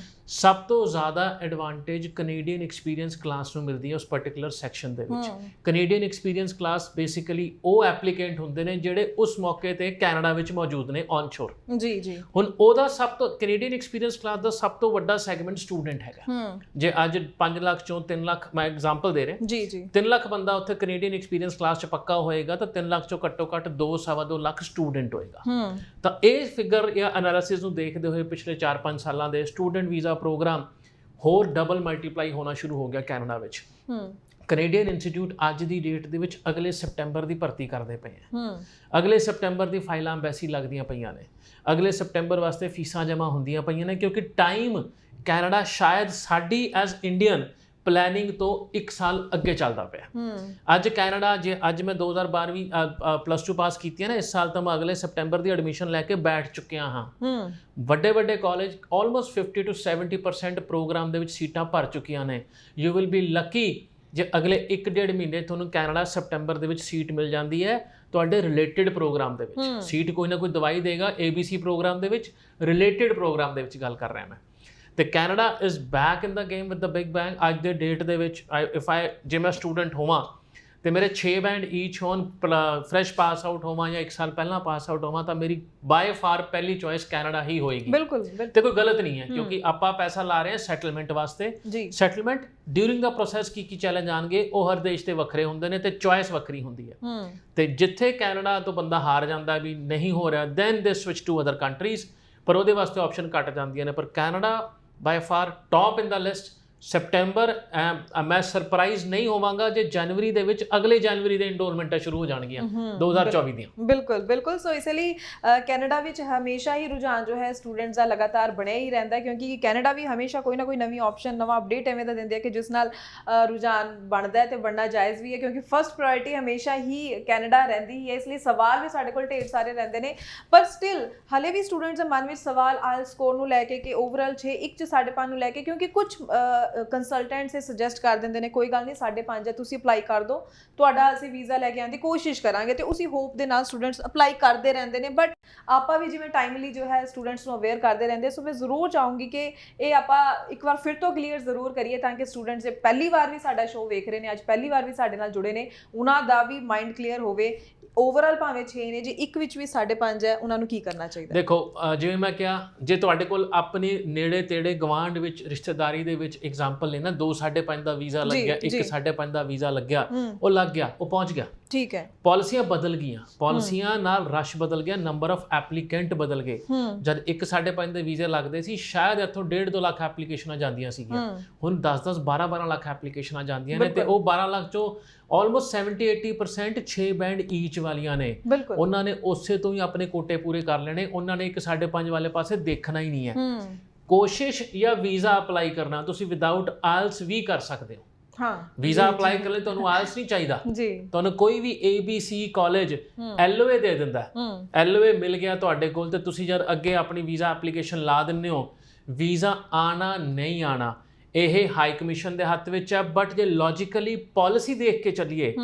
B: ਸਭ ਤੋਂ ਜ਼ਿਆਦਾ ਐਡਵਾਂਟੇਜ ਕੈਨੇਡੀਅਨ ਐਕਸਪੀਰੀਅੰਸ ਕਲਾਸ ਨੂੰ ਮਿਲਦੀ ਹੈ ਉਸ ਪਾਰਟਿਕੂਲਰ ਸੈਕਸ਼ਨ ਦੇ ਵਿੱਚ। ਕੈਨੇਡੀਅਨ ਐਕਸਪੀਰੀਅੰਸ ਕਲਾਸ ਬੇਸਿਕਲੀ ਉਹ ਐਪਲੀਕੈਂਟ ਹੁੰਦੇ ਨੇ ਜਿਹੜੇ ਉਸ ਮੌਕੇ ਤੇ ਕੈਨੇਡਾ ਵਿੱਚ ਮੌਜੂਦ ਨੇ ਔਨ ਸ਼ੋਰ ਜੀ ਜੀ। ਹੁਣ ਉਹਦਾ ਸਭ ਤੋਂ ਕੈਨੇਡੀਅਨ ਐਕਸਪੀਰੀਅੰਸ ਕਲਾਸ ਦਾ ਸਭ ਤੋਂ ਵੱਡਾ ਸੈਗਮੈਂਟ ਸਟੂਡੈਂਟ ਹੈਗਾ। ਜੇ ਅੱਜ 5 ਲੱਖ ਚੋਂ 3 ਲੱਖ, ਮੈਂ ਐਗਜ਼ਾਮਪਲ ਦੇ ਰਿਹਾ ਜੀ ਜੀ, 3 ਲੱਖ ਬੰਦਾ ਉੱਥੇ ਕੈਨੇਡੀਅਨ ਐਕਸਪੀਰੀਅੰਸ ਕਲਾਸ 'ਚ ਪੱਕਾ ਹੋਏਗਾ, ਤਾਂ 3 ਲੱਖ ਚੋਂ ਘੱਟੋ ਘੱਟ 2-2.5 ਲੱਖ ਸਟੂਡੈਂਟ ਹੋਏਗਾ। ਤਾਂ ਇਹ ਫਿਗਰ ਜਾਂ ਐਨਾਲਿਸਿਸ ਨੂੰ ਦੇਖਦੇ ਹੋਏ ਪਿਛਲੇ 4-5 ਸਾਲਾਂ ਦੇ ਸਟੂਡੈਂਟ ਵੀਜ਼ਾ ਪ੍ਰੋਗਰਾਮ ਹੋਰ ਡਬਲ ਮਲਟੀਪਲਾਈ ਹੋਣਾ ਸ਼ੁਰੂ ਹੋ ਗਿਆ ਕੈਨੇਡਾ ਵਿੱਚ। ਕੈਨੇਡੀਅਨ ਇੰਸਟੀਚਿਊਟ ਅੱਜ ਦੀ ਡੇਟ ਦੇ ਵਿੱਚ ਅਗਲੇ ਸੈਪਟੈਂਬਰ ਦੀ ਭਰਤੀ ਕਰਦੇ ਪਏ ਆ। ਅਗਲੇ ਸੈਪਟੈਂਬਰ ਦੀ ਫਾਈਲਾਂ ਐਮਬੈਸੀ ਲੱਗਦੀਆਂ ਪਈਆਂ ਨੇ, ਅਗਲੇ ਸੈਪਟੈਂਬਰ ਵਾਸਤੇ ਫੀਸਾਂ ਜਮ੍ਹਾਂ ਹੁੰਦੀਆਂ ਪਈਆਂ ਨੇ, ਕਿਉਂਕਿ ਟਾਈਮ ਕੈਨੇਡਾ ਸ਼ਾਇਦ ਸਾਡੀ ਐਜ਼ ਇੰਡੀਅਨ ਪਲੈਨਿੰਗ ਤੋਂ 1 ਸਾਲ ਅੱਗੇ ਚੱਲਦਾ ਪਿਆ। ਅੱਜ ਕੈਨੇਡਾ, ਜੇ ਅੱਜ ਮੈਂ 2012ਵੀਂ +2 ਪਾਸ ਕੀਤੀ ਹੈ ਨਾ, ਇਸ ਸਾਲ ਤਾਂ ਮੈਂ ਅਗਲੇ ਸੈਪਟੈਂਬਰ ਦੀ ਐਡਮਿਸ਼ਨ ਲੈ ਕੇ ਬੈਠ ਚੁੱਕਿਆ ਹਾਂ। ਵੱਡੇ ਵੱਡੇ ਕਾਲਜ ਆਲਮੋਸਟ 50 to 70% ਪ੍ਰੋਗਰਾਮ ਦੇ ਵਿੱਚ ਸੀਟਾਂ ਭਰ ਚੁੱਕੀਆਂ ਨੇ। ਯੂ ਵਿਲ ਬੀ ਲੱਕੀ ਜੇ ਅਗਲੇ 1-1.5 ਮਹੀਨੇ ਤੁਹਾਨੂੰ ਕੈਨੇਡਾ ਸੈਪਟੈਂਬਰ ਦੇ ਵਿੱਚ ਸੀਟ ਮਿਲ ਜਾਂਦੀ ਹੈ ਤੁਹਾਡੇ ਰਿਲੇਟਡ ਪ੍ਰੋਗਰਾਮ ਦੇ ਵਿੱਚ। ਸੀਟ ਕੋਈ ਨਾ ਕੋਈ ਦਵਾਈ ਦੇਗਾ ABC ਪ੍ਰੋਗਰਾਮ ਦੇ ਵਿੱਚ, ਰਿਲੇਟਡ ਪ੍ਰੋਗਰਾਮ ਦੇ ਵਿੱਚ ਗੱਲ ਕਰ ਰਿਹਾ ਮੈਂ। ਤੇ Canada is back in the game with the big bang. ਅੱਜ ਦੇ ਡੇਟ ਦੇ ਵਿੱਚ ਜੇ ਮੈਂ ਸਟੂਡੈਂਟ ਹੋਵਾਂ ਤੇ ਮੇਰੇ 6 ਬੈਂਡ ਈਚ ਹੋਣ, ਫਰੈਸ਼ ਪਾਸ ਆਊਟ ਹੋਵਾਂ ਜਾਂ 1 ਸਾਲ ਪਹਿਲਾਂ ਪਾਸ ਆਊਟ ਹੋਵਾਂ, ਤਾਂ ਮੇਰੀ ਬਾਏ ਫਾਰ ਪਹਿਲੀ ਚੋਇਸ ਕੈਨੇਡਾ ਹੀ ਹੋਏਗੀ। ਬਿਲਕੁਲ, ਤੇ ਕੋਈ ਗਲਤ ਨਹੀਂ ਹੈ, ਕਿਉਂਕਿ ਆਪਾਂ ਪੈਸਾ ਲਾ ਰਹੇ ਹਾਂ ਸੈਟਲਮੈਂਟ ਵਾਸਤੇ। ਸੈਟਲਮੈਂਟ ਡਿਊਰਿੰਗ ਦਾ ਪ੍ਰੋਸੈਸ ਕੀ ਚੈਲੰਜ ਆਣਗੇ ਉਹ ਹਰ ਦੇਸ਼ ਤੇ ਵੱਖਰੇ ਹੁੰਦੇ ਨੇ, ਤੇ ਚੋਇਸ ਵੱਖਰੀ ਹੁੰਦੀ ਹੈ। ਤੇ ਜਿੱਥੇ ਕੈਨੇਡਾ ਤੋਂ ਬੰਦਾ ਹਾਰ ਜਾਂਦਾ ਵੀ ਨਹੀਂ ਹੋ ਰਿਹਾ, ਦੈਨ ਦੇ ਸਵਿਚ ਟੂ ਅਦਰ ਕੰਟਰੀਜ਼, ਪਰ ਉਹਦੇ ਵਾਸਤੇ ਆਪਸ਼ਨ ਘੱਟ ਜਾਂਦੀਆਂ ਨੇ। ਪਰ Canada by far top in the list. September ਮੈਂ ਸਰਪ੍ਰਾਈਜ਼ ਨਹੀਂ ਹੋਵਾਂਗਾ ਜੇ ਜਨਵਰੀ ਦੇ ਵਿੱਚ, ਅਗਲੇ ਜਨਵਰੀ ਦੇ ਇਨਰੋਲਮੈਂਟਾਂ ਸ਼ੁਰੂ ਹੋ ਜਾਣਗੀਆਂ 2024 ਦੀਆਂ। ਬਿਲਕੁਲ
A: ਬਿਲਕੁਲ। ਸੋ ਇਸ ਲਈ ਕੈਨੇਡਾ ਵਿੱਚ ਹਮੇਸ਼ਾ ਹੀ ਰੁਝਾਨ ਜੋ ਹੈ ਸਟੂਡੈਂਟਸ ਦਾ ਲਗਾਤਾਰ ਬਣਿਆ ਹੀ ਰਹਿੰਦਾ, ਕਿਉਂਕਿ ਕੈਨੇਡਾ ਵੀ ਹਮੇਸ਼ਾ ਕੋਈ ਨਾ ਕੋਈ ਨਵੀਂ ਆਪਸ਼ਨ, ਨਵਾਂ ਅਪਡੇਟ ਐਵੇਂ ਦਾ ਦਿੰਦੇ ਆ ਕਿ ਜਿਸ ਨਾਲ ਰੁਝਾਨ ਬਣਦਾ ਹੈ ਤੇ ਬਣਨਾ ਜਾਇਜ਼ ਵੀ ਹੈ, ਕਿਉਂਕਿ ਫਸਟ ਪ੍ਰਾਇੋਰਟੀ ਹਮੇਸ਼ਾ ਹੀ ਕੈਨੇਡਾ ਰਹਿੰਦੀ ਹੀ ਹੈ। ਇਸ ਲਈ ਸਵਾਲ ਵੀ ਸਾਡੇ ਕੋਲ ਢੇਰ ਸਾਰੇ ਰਹਿੰਦੇ ਨੇ, ਪਰ ਸਟਿਲ ਹਲੇ ਵੀ ਸਟੂਡੈਂਟਸ ਦੇ ਮਨ ਵਿੱਚ ਸਵਾਲ ਆਇਲਸ ਸਕੋਰ ਨੂੰ ਲੈ ਕੇ ਕਿ ਓਵਰਆਲ 6 'ਚ 5.5 ਨੂੰ ਲੈ ਕੇ, ਕਿਉਂਕਿ ਕੁਝ ਕੰਸਲਟੈਂਟਸ ਇਹ ਸੁਜੈਸਟ ਕਰ ਦਿੰਦੇ ਨੇ ਕੋਈ ਗੱਲ ਨਹੀਂ 5.5 ਹੈ, ਤੁਸੀਂ ਅਪਲਾਈ ਕਰ ਦਿਓ, ਤੁਹਾਡਾ ਅਸੀਂ ਵੀਜ਼ਾ ਲੈ ਕੇ ਆਉਣ ਦੀ ਕੋਸ਼ਿਸ਼ ਕਰਾਂਗੇ, ਤੇ ਉਸੇ ਹੋਪ ਦੇ ਨਾਲ ਸਟੂਡੈਂਟਸ ਅਪਲਾਈ ਕਰਦੇ ਰਹਿੰਦੇ ਨੇ। ਬਟ ਆਪਾਂ ਵੀ ਜਿਵੇਂ ਟਾਈਮਲੀ ਜੋ ਹੈ ਸਟੂਡੈਂਟਸ ਨੂੰ ਅਵੇਅਰ ਕਰਦੇ ਰਹਿੰਦੇ, ਸੋ ਮੈਂ ਜ਼ਰੂਰ ਚਾਹੂੰਗੀ ਕਿ ਇਹ ਆਪਾਂ ਇੱਕ ਵਾਰ ਫਿਰ ਤੋਂ ਕਲੀਅਰ ਜ਼ਰੂਰ ਕਰੀਏ, ਤਾਂ ਕਿ ਸਟੂਡੈਂਟਸ ਜੇ ਪਹਿਲੀ ਵਾਰ ਵੀ ਸਾਡਾ ਸ਼ੋਅ ਵੇਖ ਰਹੇ ਨੇ, ਅੱਜ ਪਹਿਲੀ ਵਾਰ ਵੀ ਸਾਡੇ ਨਾਲ ਜੁੜੇ ਨੇ, ਉਹਨਾਂ ਦਾ ਵੀ ਮਾਈਂਡ ਕਲੀਅਰ ਹੋਵੇ। ਓਵਰਆਲ ਭਾਵੇਂ 6 ਨੇ, ਜੇ ਇੱਕ ਵਿੱਚ ਵੀ 5.5 ਹੈ, ਉਹਨਾਂ ਨੂੰ ਕੀ ਕਰਨਾ ਚਾਹੀਦਾ?
B: ਦੇਖੋ, ਜਿਵੇਂ ਮੈਂ ਕਿਹਾ, ਜੇ ਤੁਹਾਡੇ ਕੋਲ ਆਪਣੇ ਨੇੜੇ ਤੇੜੇ ਗਵਾਂਢ ਵਿੱਚ, ਰਿਸ਼ਤੇਦਾਰੀ ਦੇ ਵਿੱਚ ਐਗਜ਼ਾਮਪਲ ਲੈਣਾ, 2-5.5 ਦਾ ਵੀਜ਼ਾ ਲੱਗਿਆ, 1-5.5 ਦਾ ਵੀਜ਼ਾ ਲੱਗਿਆ, ਉਹ ਲੱਗ ਗਿਆ, ਉਹ ਪਹੁੰਚ ਗਿਆ, ਠੀਕ ਹੈ। ਪਾਲਿਸੀਆਂ ਬਦਲ ਗਈਆਂ, ਪਾਲਿਸੀਆਂ ਨਾਲ ਰਸ਼ ਬਦਲ ਗਿਆ, ਨੰਬਰ ਆਫ ਐਪਲੀਕੈਂਟ ਬਦਲ ਗਏ। ਜਦ 1-5.5 ਦੇ ਵੀਜ਼ੇ ਲੱਗਦੇ ਸੀ, ਸ਼ਾਇਦ ਇੱਥੋਂ 1.5-2 ਲੱਖ ਐਪਲੀਕੇਸ਼ਨਾਂ ਜਾਂਦੀਆਂ ਸੀਗੀਆਂ, ਹੁਣ 10-10 12-12 ਲੱਖ ਐਪਲੀਕੇਸ਼ਨਾਂ ਜਾਂਦੀਆਂ ਨੇ, ਤੇ ਉਹ 12 ਲੱਖ ਚੋਂ ਆਲਮੋਸਟ 70-80% 6 ਬੈਂਡ ਈਚ ਵਾਲੀਆਂ ਨੇ। ਉਹਨਾਂ ਨੇ ਉਸੇ ਤੋਂ ਹੀ ਆਪਣੇ ਕੋਟੇ ਪੂਰੇ ਕਰ ਲੈਣੇ, ਉਹਨਾਂ ਨੇ 1-5.5 ਵਾਲੇ ਪਾਸੇ ਦੇਖਣਾ ਹੀ ਨਹੀਂ ਹੈ। ਕੋਸ਼ਿਸ਼ ਜਾਂ ਵੀਜ਼ਾ ਅਪਲਾਈ ਕਰਨਾ ਤੁਸੀਂ ਵਿਦਆਊਟ ਆਇਲਸ ਵੀ ਕਰ ਸਕਦੇ ਹੋ। ਵੀਜ਼ਾ ਅਪਲਾਈ ਕਰਨ ਲਈ ਤੁਹਾਨੂੰ ਆਇਲਸ ਨਹੀਂ ਚਾਹੀਦਾ ਜੀ, ਤੁਹਾਨੂੰ ਕੋਈ ਵੀ ABC ਕਾਲਜ LOA ਦੇ ਦਿੰਦਾ। LOA ਮਿਲ ਗਿਆ ਤੁਹਾਡੇ ਕੋਲ, ਤੇ ਤੁਸੀਂ ਜਦ ਅੱਗੇ ਆਪਣੀ ਵੀਜ਼ਾ ਐਪਲੀਕੇਸ਼ਨ ਲਾ ਦਿੰਦੇ ਹੋ, ਵੀਜ਼ਾ ਆਣਾ ਨਹੀਂ ਆਣਾ ਇਹ ਹਾਈ ਕਮਿਸ਼ਨ ਦੇ ਹੱਥ ਵਿੱਚ ਹੈ। ਬਟ ਜੇ ਲੌਜੀਕਲੀ ਪਾਲਿਸੀ ਦੇਖ ਕੇ ਚੱਲੀਏ,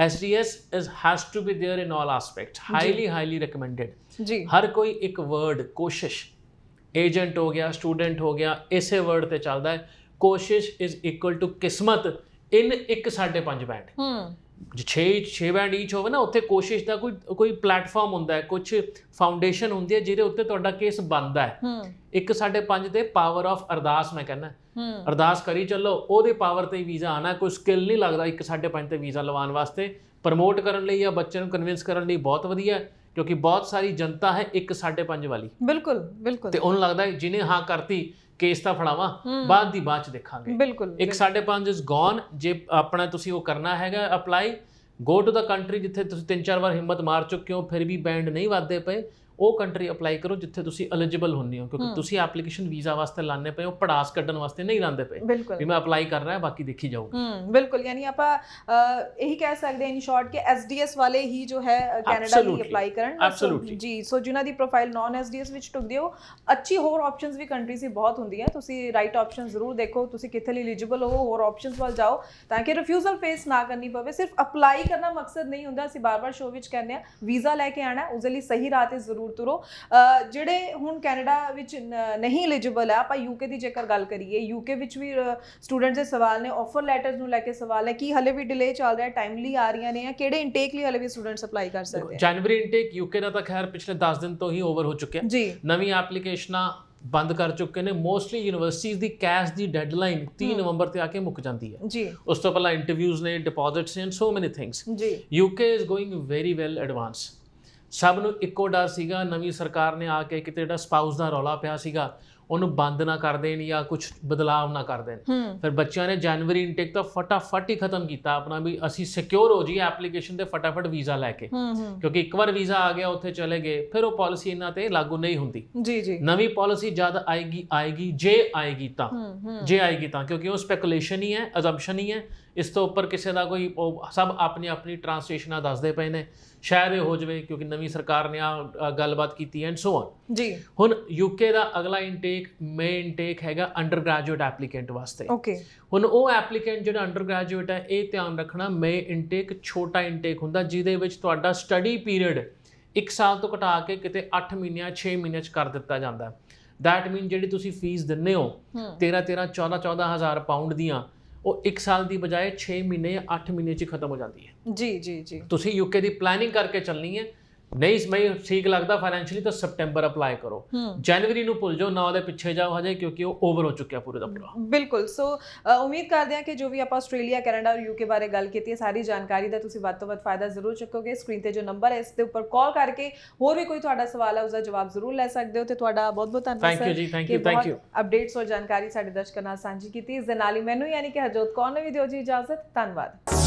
B: SDS has to be there in all aspects, highly recommended ji. ਹਰ ਕੋਈ ਇੱਕ ਵਰਡ ਕੋਸ਼ਿਸ਼, ਏਜੰਟ ਹੋ ਗਿਆ, ਸਟੂਡੈਂਟ ਹੋ ਗਿਆ, ਇਸੇ ਵਰਡ ਤੇ ਚੱਲਦਾ ਹੈ। ਕੋਸ਼ਿਸ਼ ਇਜ਼ ਇਕੁਅਲ ਟੂ ਕਿਸਮਤ ਇਨ 1-5.5 ਬੈਂਡ। ਜੇ 6 ਬੈਂਡ ਈਚ ਹੋਵੇ ਨਾ, ਉੱਥੇ ਕੋਸ਼ਿਸ਼ ਦਾ ਕੋਈ ਪਲੇਟਫਾਰਮ ਹੁੰਦਾ ਹੈ, ਕੁਝ ਫਾਊਂਡੇਸ਼ਨ ਹੁੰਦੀ ਹੈ ਜਿਹਦੇ ਉੱਤੇ ਤੁਹਾਡਾ ਕੇਸ ਬਣਦਾ ਹੈ। 1-5.5 ਤੇ ਪਾਵਰ ਆਫ ਅਰਦਾਸ, ਮੈਂ ਕਹਿੰਦਾ ਅਰਦਾਸ ਕਰੀ ਚੱਲੋ, ਉਹਦੇ ਪਾਵਰ ਤੇ ਵੀਜ਼ਾ ਆਣਾ। ਕੋਈ ਸਕਿੱਲ ਨਹੀਂ ਲੱਗਦਾ 1-5.5 ਤੇ ਵੀਜ਼ਾ ਲਵਾਉਣ ਵਾਸਤੇ। ਪ੍ਰਮੋਟ ਕਰਨ ਲਈ ਜਾਂ ਬੱਚੇ ਨੂੰ ਕਨਵਿੰਸ ਕਰਨ ਲਈ ਬਹੁਤ ਵਧੀਆ, ਕਿਉਂਕਿ ਬਹੁਤ ਸਾਰੀ ਜਨਤਾ ਹੈ 1-5.5 ਵਾਲੀ। ਬਿਲਕੁਲ ਬਿਲਕੁਲ। ਤੇ ਉਹਨੂੰ ਲੱਗਦਾ ਜਿਹਨੇ ਹਾਂ ਕਰਤੀ ਕੇਸ ਤਾਂ ਫੜਾਵਾਂ, ਬਾਅਦ ਚ ਦੇਖਾਂਗੇ। 1-5.5 ਇਜ਼ ਗੋਨ। ਜੇ ਆਪਣਾ ਤੁਸੀਂ ਉਹ ਕਰਨਾ ਹੈਗਾ apply, go to the country ਜਿੱਥੇ ਤੁਸੀਂ 3-4 ਵਾਰ ਹਿੰਮਤ ਮਾਰ ਚੁੱਕੇ ਹੋ, ਫਿਰ ਵੀ ਬੈਂਡ ਨਹੀਂ ਵੱਧਦੇ ਪਏ, ਉਹ ਕੰਟਰੀ ਅਪਲਾਈ ਕਰੋ ਜਿੱਥੇ ਤੁਸੀਂ ਐਲੀਜੀਬਲ ਹੁੰਦੇ ਹੋ, ਕਿਉਂਕਿ ਤੁਸੀਂ ਐਪਲੀਕੇਸ਼ਨ ਵੀਜ਼ਾ ਵਾਸਤੇ ਲਾਣੇ ਪਏ ਹੋ, ਪੜਾਸ ਕੱਢਣ ਵਾਸਤੇ ਨਹੀਂ ਲਾਉਂਦੇ ਪਏ
A: ਬਿਲਕੁਲ
B: ਵੀ ਮੈਂ ਅਪਲਾਈ ਕਰ ਰਿਹਾ ਬਾਕੀ ਦੇਖੀ ਜਾਊਗੀ।
A: ਬਿਲਕੁਲ, ਯਾਨੀ ਆਪਾਂ ਇਹੀ ਕਹਿ ਸਕਦੇ ਹਾਂ ਇਨ ਸ਼ਾਰਟ ਕਿ ਐਸਡੀਐਸ ਵਾਲੇ ਹੀ ਜੋ ਹੈ ਕੈਨੇਡਾ ਲਈ ਅਪਲਾਈ ਕਰਨ ਜੀ। ਸੋ ਜਿਨ੍ਹਾਂ ਦੀ ਪ੍ਰੋਫਾਈਲ ਨਾਨ ਐਸਡੀਐਸ ਵਿੱਚ ਟੁਕਦੀ ਹੋ, ਅੱਛੀ ਹੋਰ ਆਪਸ਼ਨਸ ਵੀ ਕੰਟਰੀਜ਼ ਦੀ ਬਹੁਤ ਹੁੰਦੀਆਂ, ਤੁਸੀਂ ਰਾਈਟ ਆਪਸ਼ਨ ਜ਼ਰੂਰ ਦੇਖੋ, ਤੁਸੀਂ ਕਿੱਥੇ ਲਈ ਐਲੀਜੀਬਲ ਹੋ, ਹੋਰ ਆਪਸ਼ਨਸ ਵੱਲ ਜਾਓ ਤਾਂ ਕਿ ਰਿਫਿਊਜ਼ਲ ਫੇਸ ਨਾ ਕਰਨੀ ਪਵੇ। ਸਿਰਫ ਅਪਲਾਈ ਕਰਨਾ ਮਕਸਦ ਨਹੀਂ ਹੁੰਦਾ, ਅਸੀਂ ਬਾਰ-ਬਾਰ ਸ਼ੋਅ ਵਿੱਚ ਕਹਿੰਦੇ ਹਾਂ ਵੀਜ਼ਾ ਲੈ ਕੇ ਆਣਾ, ਉਸ ਦੇ ਲਈ ਸਹੀ ਰਾਹ ਤੇ ਜ਼ਰੂਰ ਤੁਰੋ। ਜਿਹੜੇ ਹੁਣ ਕੈਨੇਡਾ ਵਿੱਚ ਨਹੀਂ ਐਲੀਜੀਬਲ ਹੈ, ਆਪਾਂ ਯੂਕੇ ਦੀ ਜੇਕਰ ਗੱਲ ਕਰੀਏ, ਯੂਕੇ ਵਿੱਚ ਵੀ ਸਟੂਡੈਂਟਸ ਦੇ ਸਵਾਲ ਨੇ, ਆਫਰ ਲੈਟਰਸ ਨੂੰ ਲੈ ਕੇ ਸਵਾਲ ਹੈ ਕਿ ਹਲੇ ਵੀ ਡਿਲੇ ਚੱਲ ਰਿਹਾ, ਟਾਈਮਲੀ ਆ ਰਹੀਆਂ ਨੇ, ਜਾਂ ਕਿਹੜੇ ਇਨਟੇਕ ਲਈ ਹਲੇ ਵੀ ਸਟੂਡੈਂਟਸ ਅਪਲਾਈ ਕਰ ਸਕਦੇ ਆ?
B: ਜਨਵਰੀ ਇਨਟੇਕ ਯੂਕੇ ਦਾ ਤਾਂ ਖੈਰ ਪਿਛਲੇ 10 ਦਿਨ ਤੋਂ ਹੀ ਓਵਰ ਹੋ ਚੁੱਕਿਆ
A: ਜੀ।
B: ਨਵੀਂ ਐਪਲੀਕੇਸ਼ਨਾਂ ਬੰਦ ਕਰ ਚੁੱਕੇ ਨੇ। ਮੋਸਟਲੀ ਯੂਨੀਵਰਸਿਟੀਜ਼ ਦੀ ਕੈਸ਼ ਦੀ ਡੈਡਲਾਈਨ 30 ਨਵੰਬਰ ਤੇ ਆ ਕੇ ਮੁੱਕ ਜਾਂਦੀ ਹੈ
A: ਜੀ।
B: ਉਸ ਤੋਂ ਪਹਿਲਾਂ ਇੰਟਰਵਿਊਜ਼ ਨੇ, ਡਿਪੋਜ਼ਿਟਸ ਐਂਡ ਸੋ ਮੈਨੀ ਥਿੰਗਸ
A: ਜੀ।
B: UK is going very well advance. ਸਭ ਨੂੰ ਇੱਕੋ ਡਰ ਸੀਗਾ ਨਵੀਂ ਸਰਕਾਰ ਨੇ ਆ ਕੇ ਕਿਤੇ ਜਿਹੜਾ ਸਪਾਊਸ ਦਾ ਰੌਲਾ ਪਿਆ ਸੀਗਾ ਉਹਨੂੰ ਬੰਦ ਨਾ ਕਰ ਦੇਣ ਜਾਂ ਕੁਝ ਬਦਲਾਵ ਨਾ ਕਰ ਦੇਣ। ਫਿਰ ਬੱਚਿਆਂ ਨੇ ਜਨਵਰੀ ਇਨਟੇਕ ਤਾਂ ਫਟਾਫਟ ਹੀ ਖਤਮ ਕੀਤਾ ਆਪਣਾ ਵੀ ਅਸੀਂ ਸਿਕਿਉਰ ਹੋ ਜਾਈਏ ਐਪਲੀਕੇਸ਼ਨ ਤੇ ਫਟਾਫਟ ਵੀਜ਼ਾ ਲੈ ਕੇ, ਕਿਉਂਕਿ ਇੱਕ ਵਾਰ ਵੀਜ਼ਾ ਆ ਗਿਆ ਉੱਥੇ ਚਲੇ ਗਏ ਫਿਰ ਉਹ ਪਾਲਿਸੀ ਇਹਨਾਂ ਤੇ ਲਾਗੂ ਨਹੀਂ ਹੁੰਦੀ।
A: ਜੀ ਜੀ।
B: ਨਵੀਂ ਪਾਲਿਸੀ ਜਦ ਆਏਗੀ ਜੇ ਆਏਗੀ ਤਾਂ ਕਿਉਂਕਿ ਉਹ ਸਪੈਕੂਲੇਸ਼ਨ ਹੀ ਹੈ, ਅਜ਼ੰਪਸ਼ਨ ਹੀ ਹੈ, ਇਸ ਤੋਂ ਉੱਪਰ ਕਿਸੇ ਦਾ ਕੋਈ ਸਭ ਆਪਣੀ ਆਪਣੀ ਟ੍ਰਾਂਸਲੇਸ਼ਨਾਂ ਦੱਸਦੇ ਪਏ ਨੇ, ਸ਼ਾਇਦ ਇਹ ਹੋ ਜਾਵੇ ਕਿਉਂਕਿ ਨਵੀਂ ਸਰਕਾਰ ਨੇ ਆ ਗੱਲਬਾਤ ਕੀਤੀ ਐਂਡ ਸੋ ਔਨ ਜੀ। ਹੁਣ ਯੂਕੇ ਦਾ ਅਗਲਾ ਇਨਟੇਕ ਮੇ ਇਨਟੇਕ ਹੈਗਾ ਅੰਡਰ ਗ੍ਰੈਜੂਏਟ ਐਪਲੀਕੈਂਟ ਵਾਸਤੇ।
A: ਓਕੇ। ਹੁਣ
B: ਉਹ ਐਪਲੀਕੈਂਟ ਜਿਹੜਾ ਅੰਡਰ ਗ੍ਰੈਜੂਏਟ ਹੈ, ਇਹ ਧਿਆਨ ਰੱਖਣਾ ਮੇ ਇਨਟੇਕ ਛੋਟਾ ਇਨਟੇਕ ਹੁੰਦਾ ਜਿਹਦੇ ਵਿੱਚ ਤੁਹਾਡਾ ਸਟੱਡੀ ਪੀਰੀਅਡ 1 ਸਾਲ ਤੋਂ ਘਟਾ ਕੇ ਕਿਤੇ 8 ਮਹੀਨਿਆਂ 6 ਮਹੀਨਿਆਂ 'ਚ ਕਰ ਦਿੱਤਾ ਜਾਂਦਾ। ਦੈਟ ਮੀਨ ਜਿਹੜੀ ਤੁਸੀਂ ਫੀਸ ਦਿੰਦੇ ਹੋ 13-14 ਹਜ਼ਾਰ ਪਾਉਂਡ ਦੀਆਂ, ਉਹ 1 ਸਾਲ ਦੀ ਬਜਾਏ 6 ਮਹੀਨੇ ਜਾਂ 8 ਮਹੀਨੇ 'ਚ ਖਤਮ ਹੋ ਜਾਂਦੀ ਹੈ। ਜੀ ਜੀ ਜੀ। ਤੁਸੀਂ ਯੂਕੇ ਦੀ ਪਲੈਨਿੰਗ ਕਰਕੇ ਚੱਲਣੀ ਹੈ। ਨਹੀਂ ਮੈਨੂੰ ਠੀਕ ਲੱਗਦਾ ਫਾਈਨੈਂਸ਼ੀਅਲੀ ਤਾਂ ਸਪਟੈਂਬਰ ਅਪਲਾਈ ਕਰੋ, ਜਨਵਰੀ ਨੂੰ ਭੁੱਲ ਜਾਓ ਨਾ ਉਹਦੇ ਪਿੱਛੇ ਜਾਓ ਹਜੇ, ਕਿਉਂਕਿ ਉਹ ਓਵਰ ਹੋ ਚੁੱਕਿਆ ਪੂਰੇ ਦਾ ਪੂਰਾ।
A: ਬਿਲਕੁਲ। ਸੋ ਉਮੀਦ ਕਰਦੇ ਹਾਂ ਕਿ ਜੋ ਵੀ ਆਪਾਂ ਆਸਟ੍ਰੇਲੀਆ, ਕੈਨੇਡਾ ਔਰ ਯੂਕੇ ਬਾਰੇ ਗੱਲ ਕੀਤੀ ਹੈ, ਸਾਰੀ ਜਾਣਕਾਰੀ ਦਾ ਤੁਸੀਂ ਵੱਧ ਤੋਂ ਵੱਧ ਫਾਇਦਾ ਜ਼ਰੂਰ ਚੁੱਕੋਗੇ। ਸਕਰੀਨ ਤੇ ਜੋ ਨੰਬਰ ਹੈ ਇਸ ਦੇ ਉੱਪਰ ਕਾਲ ਕਰਕੇ ਹੋਰ ਵੀ ਕੋਈ ਤੁਹਾਡਾ ਸਵਾਲ ਹੈ ਉਸਦਾ ਜਵਾਬ ਜ਼ਰੂਰ ਲੈ ਸਕਦੇ ਹੋ। ਤੇ ਤੁਹਾਡਾ ਬਹੁਤ ਬਹੁਤ ਧੰਨਵਾਦ ਸਰ।
B: ਥੈਂਕ ਯੂ ਜੀ, ਥੈਂਕ ਯੂ।
A: ਅਪਡੇਟਸ ਔਰ ਜਾਣਕਾਰੀ ਸਾਡੇ ਦਰਸ਼ਕਾਂ ਨਾਲ ਸਾਂਝੀ ਕੀਤੀ। ਇਸ ਦੇ ਨਾਲ ਹੀ ਮੈਨੂੰ ਯਾਨੀ ਕਿ ਹਰਜੋਤ ਕੌਰ ਨੂੰ ਵੀ ਦਿਓ ਜੀ ਇਜਾਜ਼ਤ। ਧੰਨਵਾਦ।